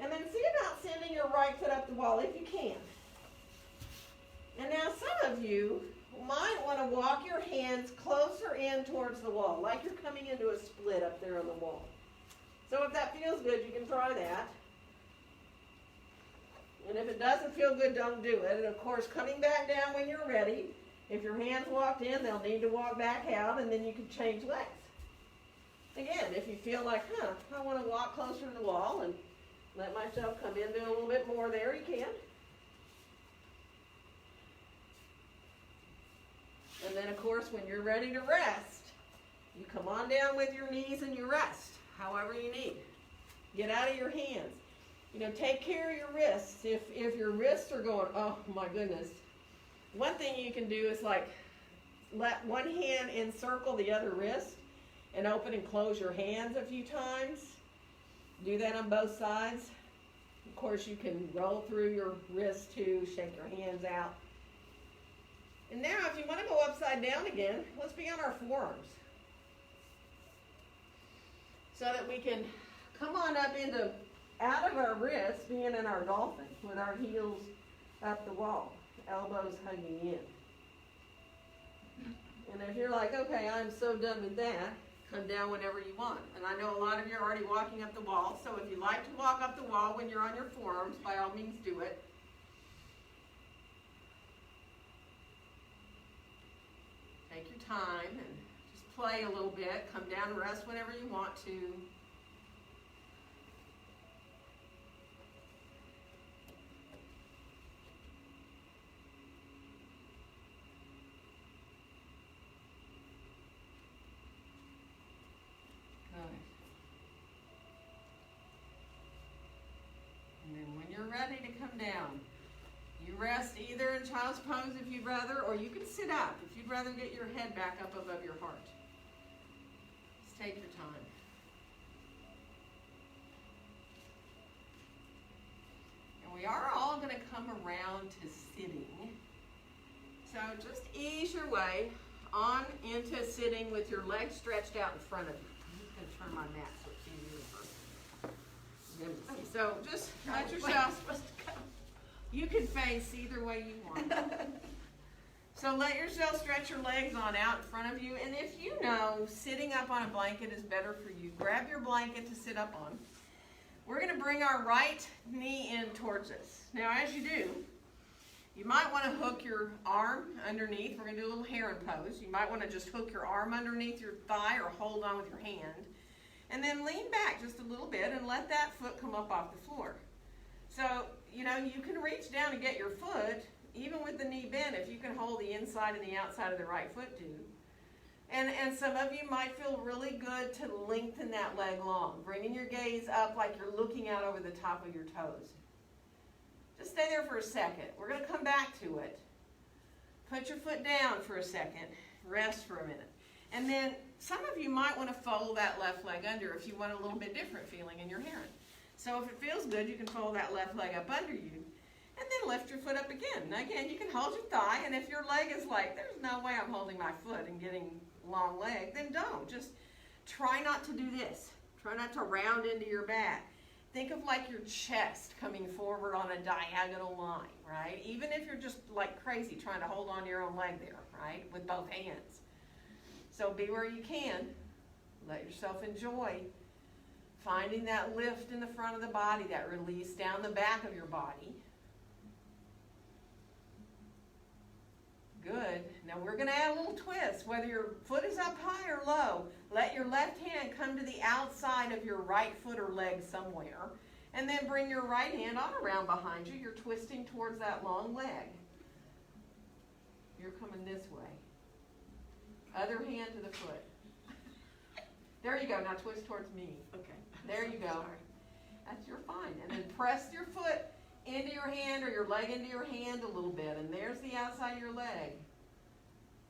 And then see about sending your right foot up the wall if you can. And now some of you might want to walk your hands closer in towards the wall, like you're coming into a split up there on the wall. So if that feels good, you can try that. And if it doesn't feel good, don't do it. And of course, coming back down when you're ready. If your hands walked in, they'll need to walk back out, and then you can change legs. Again, if you feel like, I want to walk closer to the wall and let myself come into a little bit more there, you can. And then, of course, when you're ready to rest, you come on down with your knees and you rest, however you need. Get out of your hands. You know, take care of your wrists. If your wrists are going, oh my goodness, one thing you can do is like let one hand encircle the other wrist and open and close your hands a few times. Do that on both sides. Of course, you can roll through your wrists too, shake your hands out. And now if you want to go upside down again, let's be on our forearms. So that we can come on up into out of our wrists, being in our dolphin, with our heels up the wall, elbows hugging in. And if you're like, okay, I'm so done with that, come down whenever you want. And I know a lot of you are already walking up the wall, so if you like to walk up the wall when you're on your forearms, by all means do it. Take your time and just play a little bit. Come down and rest whenever you want to. And then when you're ready to come down, you rest either in child's pose if you'd rather, or you can sit up if you'd rather get your head back up above your heart. Just take your time. And we are all going to come around to sitting. So just ease your way on into sitting with your legs stretched out in front of you. I'm just going to turn my mat so it's easier for them to see. So just let yourself, you can face either way you want. So let yourself stretch your legs on out in front of you. And if you know sitting up on a blanket is better for you, grab your blanket to sit up on. We're going to bring our right knee in towards us. Now as you do, you might want to hook your arm underneath. We're going to do a little heron pose. You might want to just hook your arm underneath your thigh or hold on with your hand. And then lean back just a little bit and let that foot come up off the floor. So, you know, you can reach down and get your foot, even with the knee bent, if you can hold the inside and the outside of the right foot too. And some of you might feel really good to lengthen that leg long, bringing your gaze up like you're looking out over the top of your toes. Just stay there for a second. We're going to come back to it. Put your foot down for a second. Rest for a minute. And then some of you might want to fold that left leg under if you want a little bit different feeling in your heron. So if it feels good, you can fold that left leg up under you. And then lift your foot up again. And again, you can hold your thigh. And if your leg is like, there's no way I'm holding my foot and getting long leg, then don't. Just try not to do this. Try not to round into your back. Think of like your chest coming forward on a diagonal line, right? Even if you're just like crazy trying to hold on to your own leg there, right? With both hands. So be where you can. Let yourself enjoy finding that lift in the front of the body, that release down the back of your body. Good. Now we're going to add a little twist. Whether your foot is up high or low, let your left hand come to the outside of your right foot or leg somewhere. And then bring your right hand on around behind you. You're twisting towards that long leg. You're coming this way. Other hand to the foot. There you go. Now twist towards me. Okay. There you go. Sorry. That's your fine. And then press your foot into your hand or your leg into your hand a little bit. And there's the outside of your leg.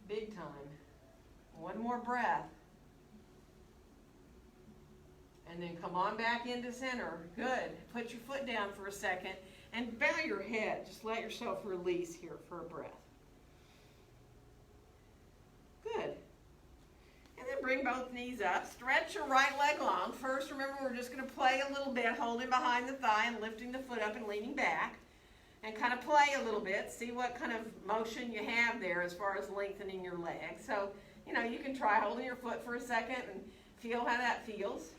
Big time. One more breath. And then come on back into center. Good. Put your foot down for a second and bow your head. Just let yourself release here for a breath. Good. And then bring both knees up. Stretch your right leg long. First, remember, we're just going to play a little bit, holding behind the thigh and lifting the foot up and leaning back. and kind of play a little bit. See what kind of motion you have there as far as lengthening your leg. So, you know, you can try holding your foot for a second and feel how that feels.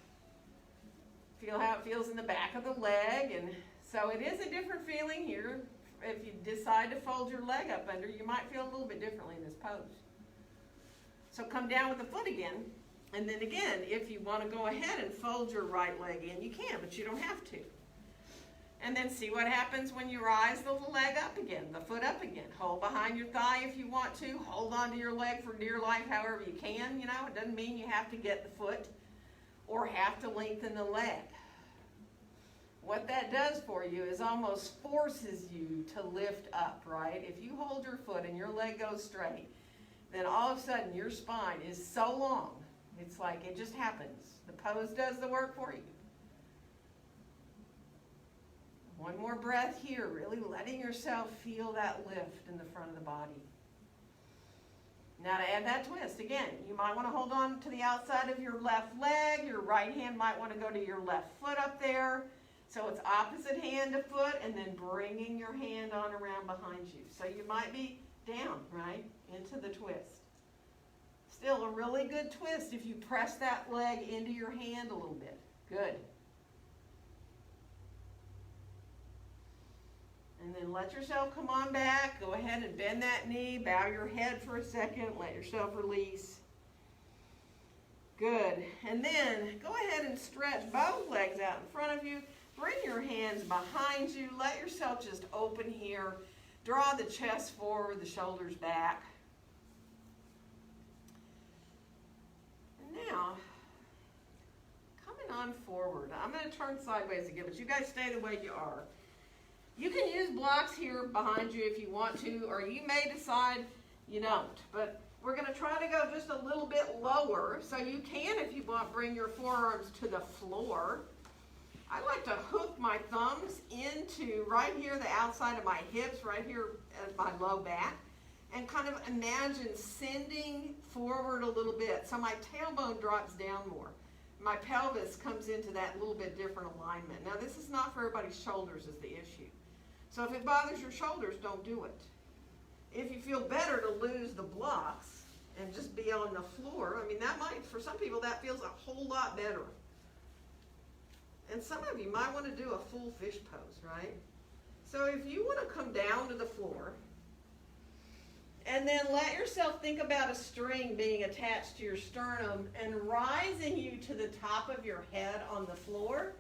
Feel how it feels in the back of the leg. And so it is a different feeling here. If you decide to fold your leg up under, you might feel a little bit differently in this pose. So come down with the foot again. And then again, if you want to go ahead and fold your right leg in, you can, but you don't have to. And then see what happens when you rise the leg up again, the foot up again. Hold behind your thigh if you want to. Hold onto your leg for dear life however you can. You know, it doesn't mean you have to get the foot or have to lengthen the leg. What that does for you is almost forces you to lift up, right? If you hold your foot and your leg goes straight, then all of a sudden your spine is so long. It's like it just happens. The pose does the work for you. One more breath here, really letting yourself feel that lift in the front of the body. Now to add that twist, again, you might want to hold on to the outside of your left leg. Your right hand might want to go to your left foot up there. So it's opposite hand to foot and then bringing your hand on around behind you. So you might be down, right, into the twist. Still a really good twist if you press that leg into your hand a little bit. Good. And then let yourself come on back. Go ahead and bend that knee. Bow your head for a second. Let yourself release. Good. And then go ahead and stretch both legs out in front of you. Bring your hands behind you. Let yourself just open here. Draw the chest forward, the shoulders back. And now, coming on forward. I'm going to turn sideways again, but you guys stay the way you are. You can use blocks here behind you if you want to, or you may decide you don't. But we're going to try to go just a little bit lower. So you can, if you want, bring your forearms to the floor. I like to hook my thumbs into right here, the outside of my hips, right here at my low back, and kind of imagine sending forward a little bit. So my tailbone drops down more. My pelvis comes into that little bit different alignment. Now this is not for everybody's shoulders is the issue. So if it bothers your shoulders, don't do it. If you feel better to lose the blocks and just be on the floor, I mean that might, for some people that feels a whole lot better. And some of you might want to do a full fish pose, right? So if you want to come down to the floor and then let yourself think about a string being attached to your sternum and rising you to the top of your head on the floor,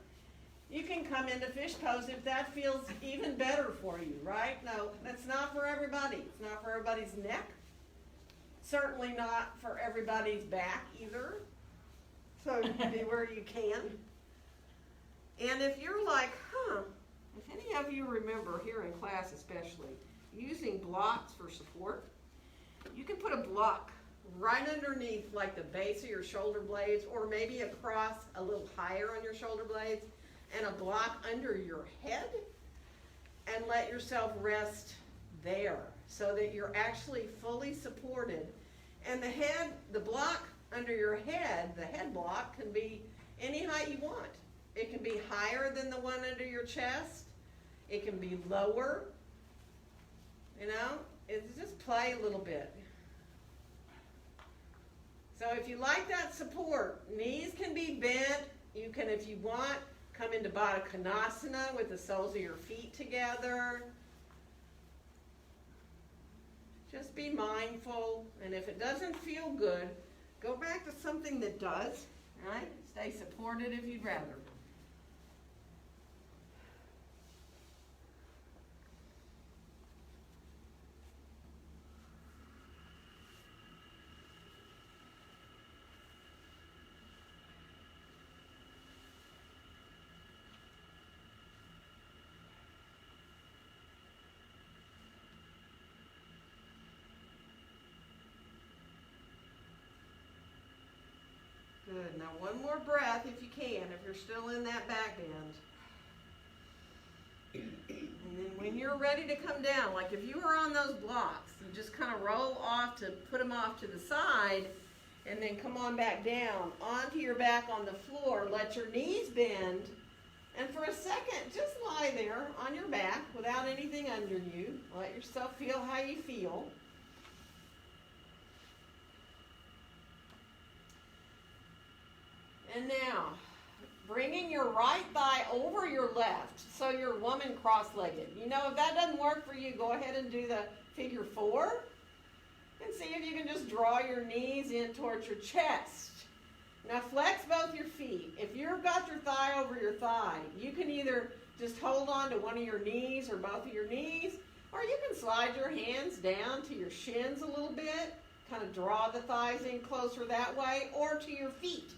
you can come into fish pose if that feels even better for you, right? No, that's not for everybody. It's not for everybody's neck. Certainly not for everybody's back either. So be where you can. And if you're like, if any of you remember here in class especially, using blocks for support, you can put a block right underneath like the base of your shoulder blades or maybe across a little higher on your shoulder blades and a block under your head and let yourself rest there so that you're actually fully supported. And the block under your head, the head block can be any height you want. It can be higher than the one under your chest. It can be lower. You know, it's just play a little bit. So if you like that support, knees can be bent. You can, if you want, come into Baddha Konasana with the soles of your feet together. Just be mindful, and if it doesn't feel good, go back to something that does, right? Stay supported if you'd rather. Good. Now one more breath if you can, if you're still in that back bend. And then when you're ready to come down, like if you were on those blocks, you just kind of roll off to put them off to the side and then come on back down onto your back on the floor. Let your knees bend And for a second, just lie there on your back without anything under you. Let yourself feel how you feel. And now, bringing your right thigh over your left, so you're woman cross-legged. You know, if that doesn't work for you, go ahead and do the figure 4. And see if you can just draw your knees in towards your chest. Now flex both your feet. If you've got your thigh over your thigh, you can either just hold on to one of your knees or both of your knees, or you can slide your hands down to your shins a little bit, kind of draw the thighs in closer that way, or to your feet.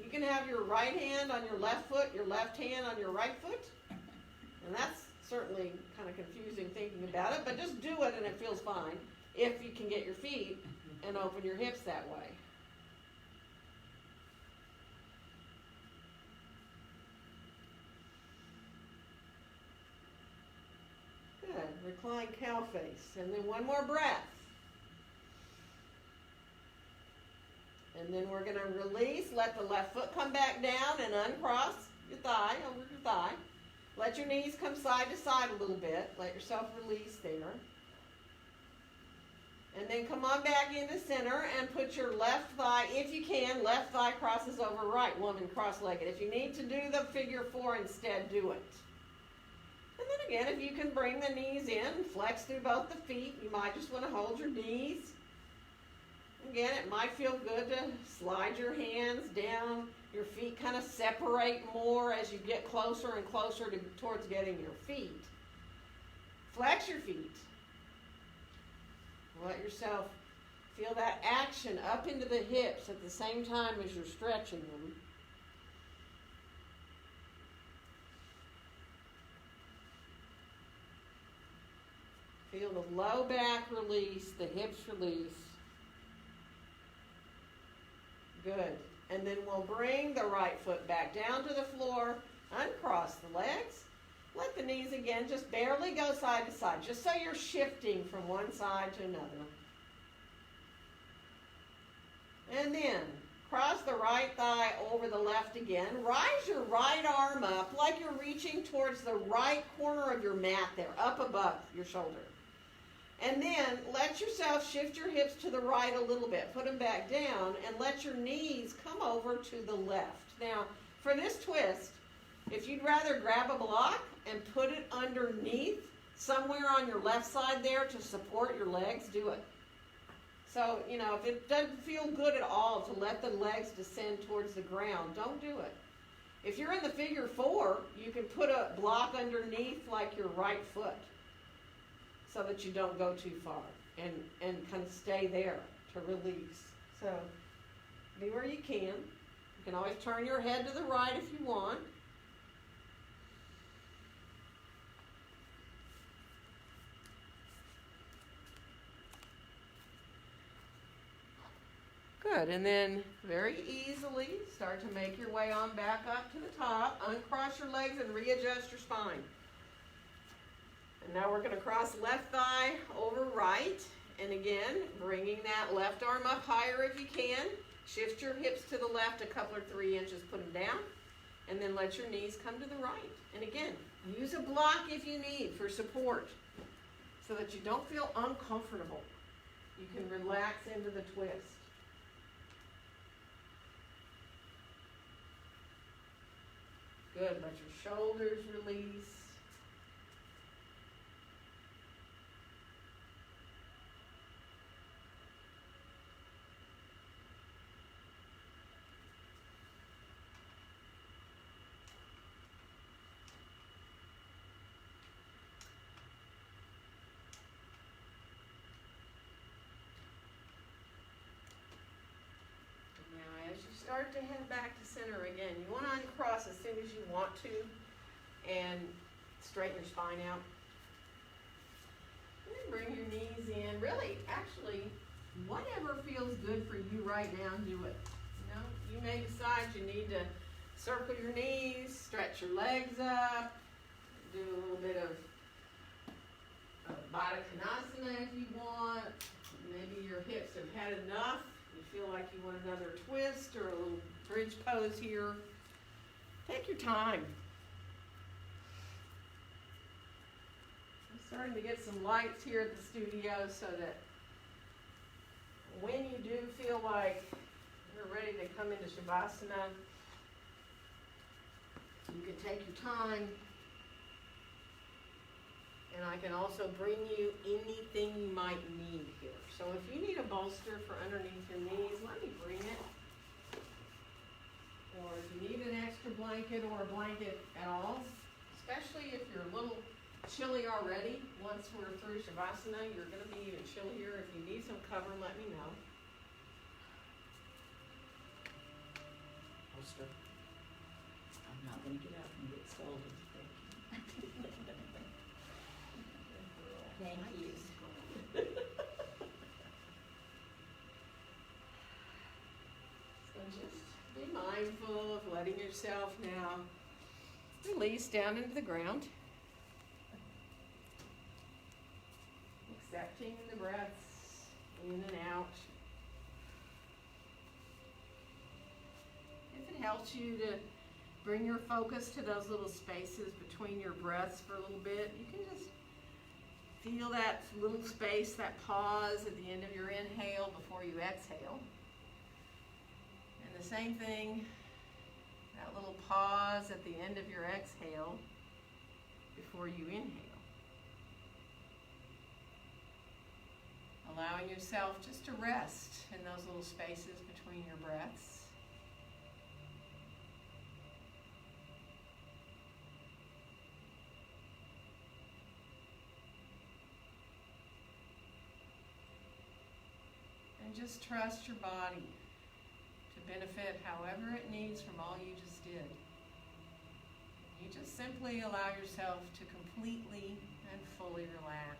You can have your right hand on your left foot, your left hand on your right foot. And that's certainly kind of confusing thinking about it, but just do it and it feels fine if you can get your feet and open your hips that way. Good. Recline cow face. And then one more breath. And then we're going to release. Let the left foot come back down and uncross your thigh, over your thigh. Let your knees come side to side a little bit. Let yourself release there. And then come on back into center and put your left thigh, if you can, left thigh crosses over right, woman cross-legged. If you need to do the figure 4 instead, do it. And then again, if you can bring the knees in, flex through both the feet. You might just want to hold your knees. Again, it might feel good to slide your hands down. Your feet kind of separate more as you get closer and closer towards getting your feet. Flex your feet. Let yourself feel that action up into the hips at the same time as you're stretching them. Feel the low back release, the hips release. Good. And then we'll bring the right foot back down to the floor, uncross the legs. Let the knees again just barely go side to side, just so you're shifting from one side to another. And then cross the right thigh over the left again. Rise your right arm up like you're reaching towards the right corner of your mat there, up above your shoulder. And then let yourself shift your hips to the right a little bit. Put them back down and let your knees come over to the left. Now, for this twist, if you'd rather grab a block and put it underneath somewhere on your left side there to support your legs, do it. So, you know, if it doesn't feel good at all to let the legs descend towards the ground, don't do it. If you're in the figure 4, you can put a block underneath like your right foot so that you don't go too far and kind of stay there to release. So be where you can. You can always turn your head to the right if you want. Good, and then very easily start to make your way on back up to the top. Uncross your legs and readjust your spine. And now we're going to cross left thigh over right. And again, bringing that left arm up higher if you can. Shift your hips to the left a couple or 3 inches, put them down. And then let your knees come to the right. And again, use a block if you need for support so that you don't feel uncomfortable. You can relax into the twist. Good, let your shoulders release. Start to head back to center again. You want to uncross as soon as you want to and straighten your spine out. And then bring your knees in. Really, actually, whatever feels good for you right now, do it. You know, you may decide you need to circle your knees, stretch your legs up, do a little bit of Baddha Konasana if you want. Maybe your hips have had enough. You feel like you want another twist or a little bridge pose here. Take your time. Starting to get some lights here at the studio so that when you do feel like you're ready to come into Shavasana, you can take your time, and I can also bring you anything you might need here. So if you need a bolster for underneath your knees, let me bring it. Or if you need an extra blanket or a blanket at all, especially if you're a little chilly already. Once we're through Shavasana, you're going to be even chillier. If you need some cover, let me know. Holster. I'm not gonna get up and get scolded. Thank you. So just be mindful of letting yourself now release down into the ground. Accepting the breaths in and out. If it helps you to bring your focus to those little spaces between your breaths for a little bit, you can just feel that little space, that pause at the end of your inhale before you exhale. And the same thing, that little pause at the end of your exhale before you inhale. Allowing yourself just to rest in those little spaces between your breaths. And just trust your body to benefit however it needs from all you just did. You just simply allow yourself to completely and fully relax.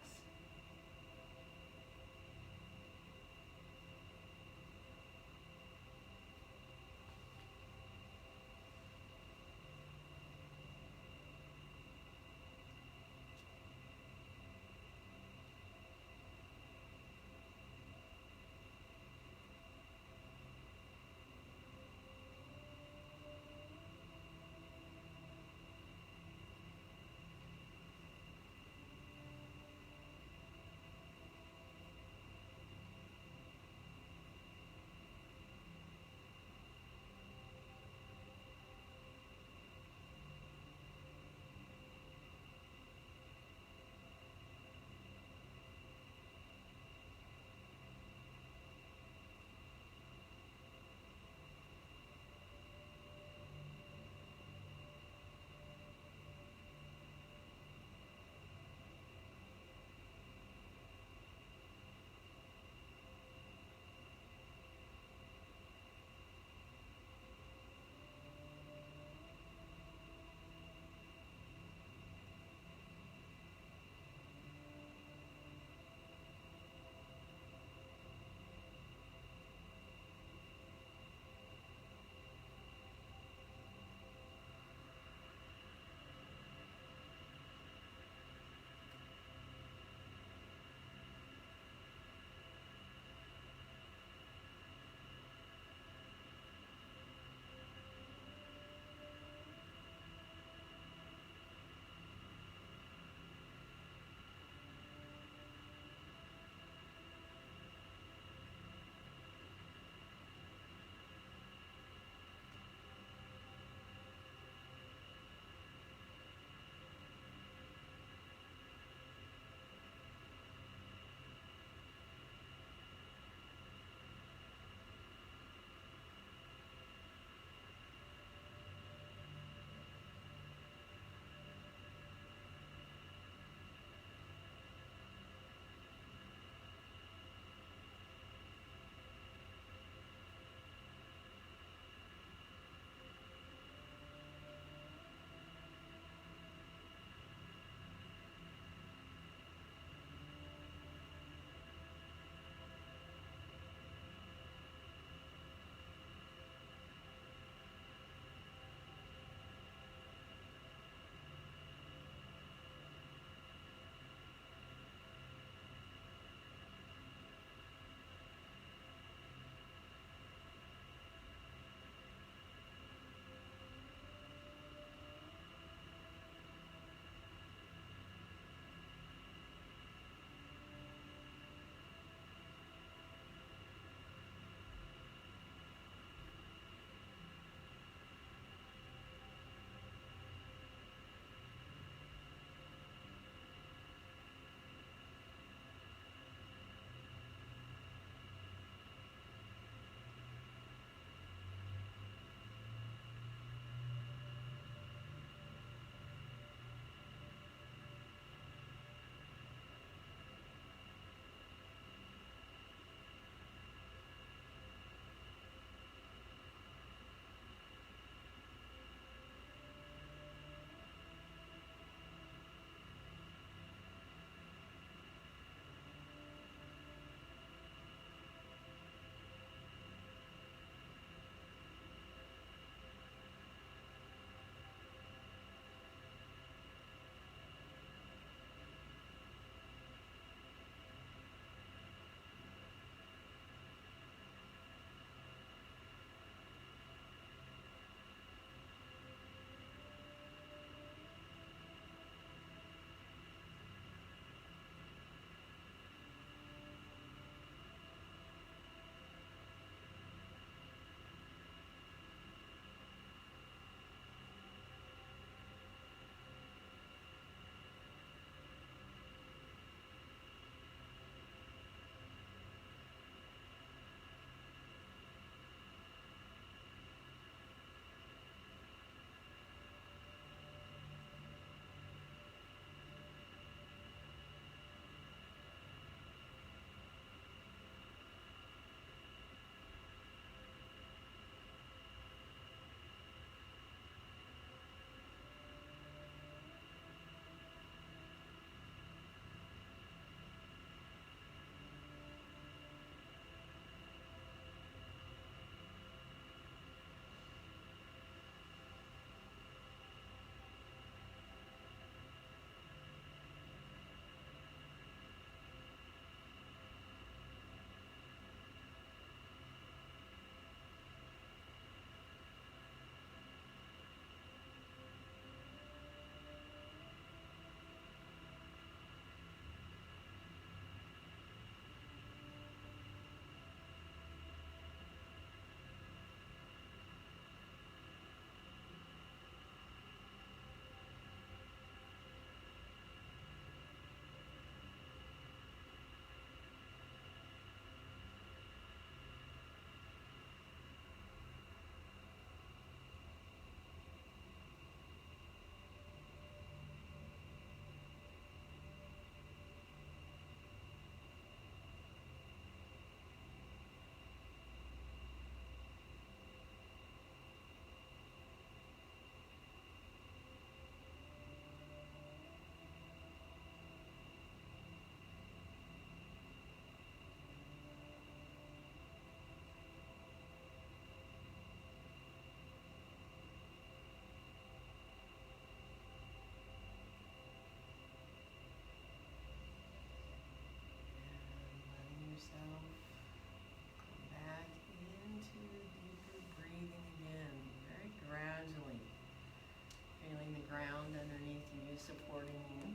supporting you.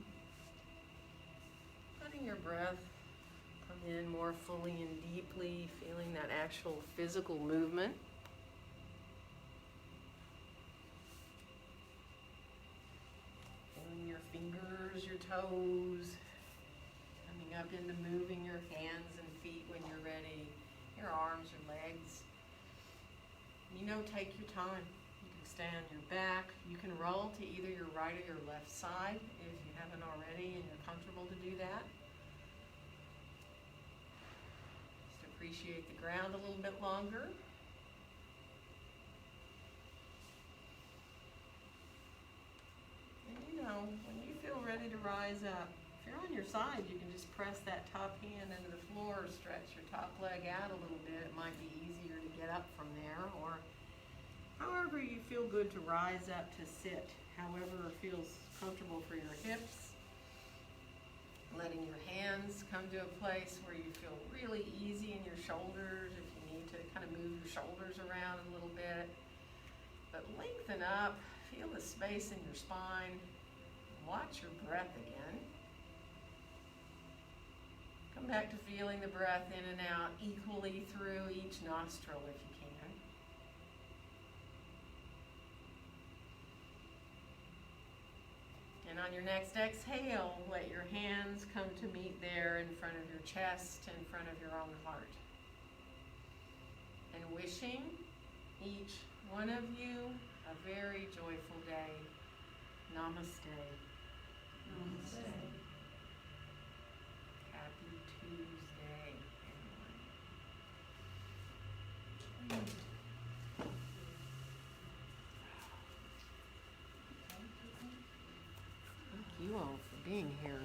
Letting your breath come in more fully and deeply, feeling that actual physical movement. Feeling your fingers, your toes, coming up into moving your hands and feet when you're ready, your arms, your legs. You know, take your time. You can stay on your back. You can roll to either your right or your left side if you haven't already and you're comfortable to do that. Just appreciate the ground a little bit longer. And you know, when you feel ready to rise up, if you're on your side, you can just press that top hand into the floor, stretch your top leg out a little bit. It might be easier to get up from there, or however you feel good to rise up to sit, however feels comfortable for your hips. Letting your hands come to a place where you feel really easy in your shoulders, if you need to kind of move your shoulders around a little bit. But lengthen up, feel the space in your spine. Watch your breath again. Come back to feeling the breath in and out equally through each nostril if you can. And on your next exhale, let your hands come to meet there in front of your chest, in front of your own heart. And wishing each one of you a very joyful day. Namaste. Namaste. Happy Tuesday, everyone. Thank you all for being here.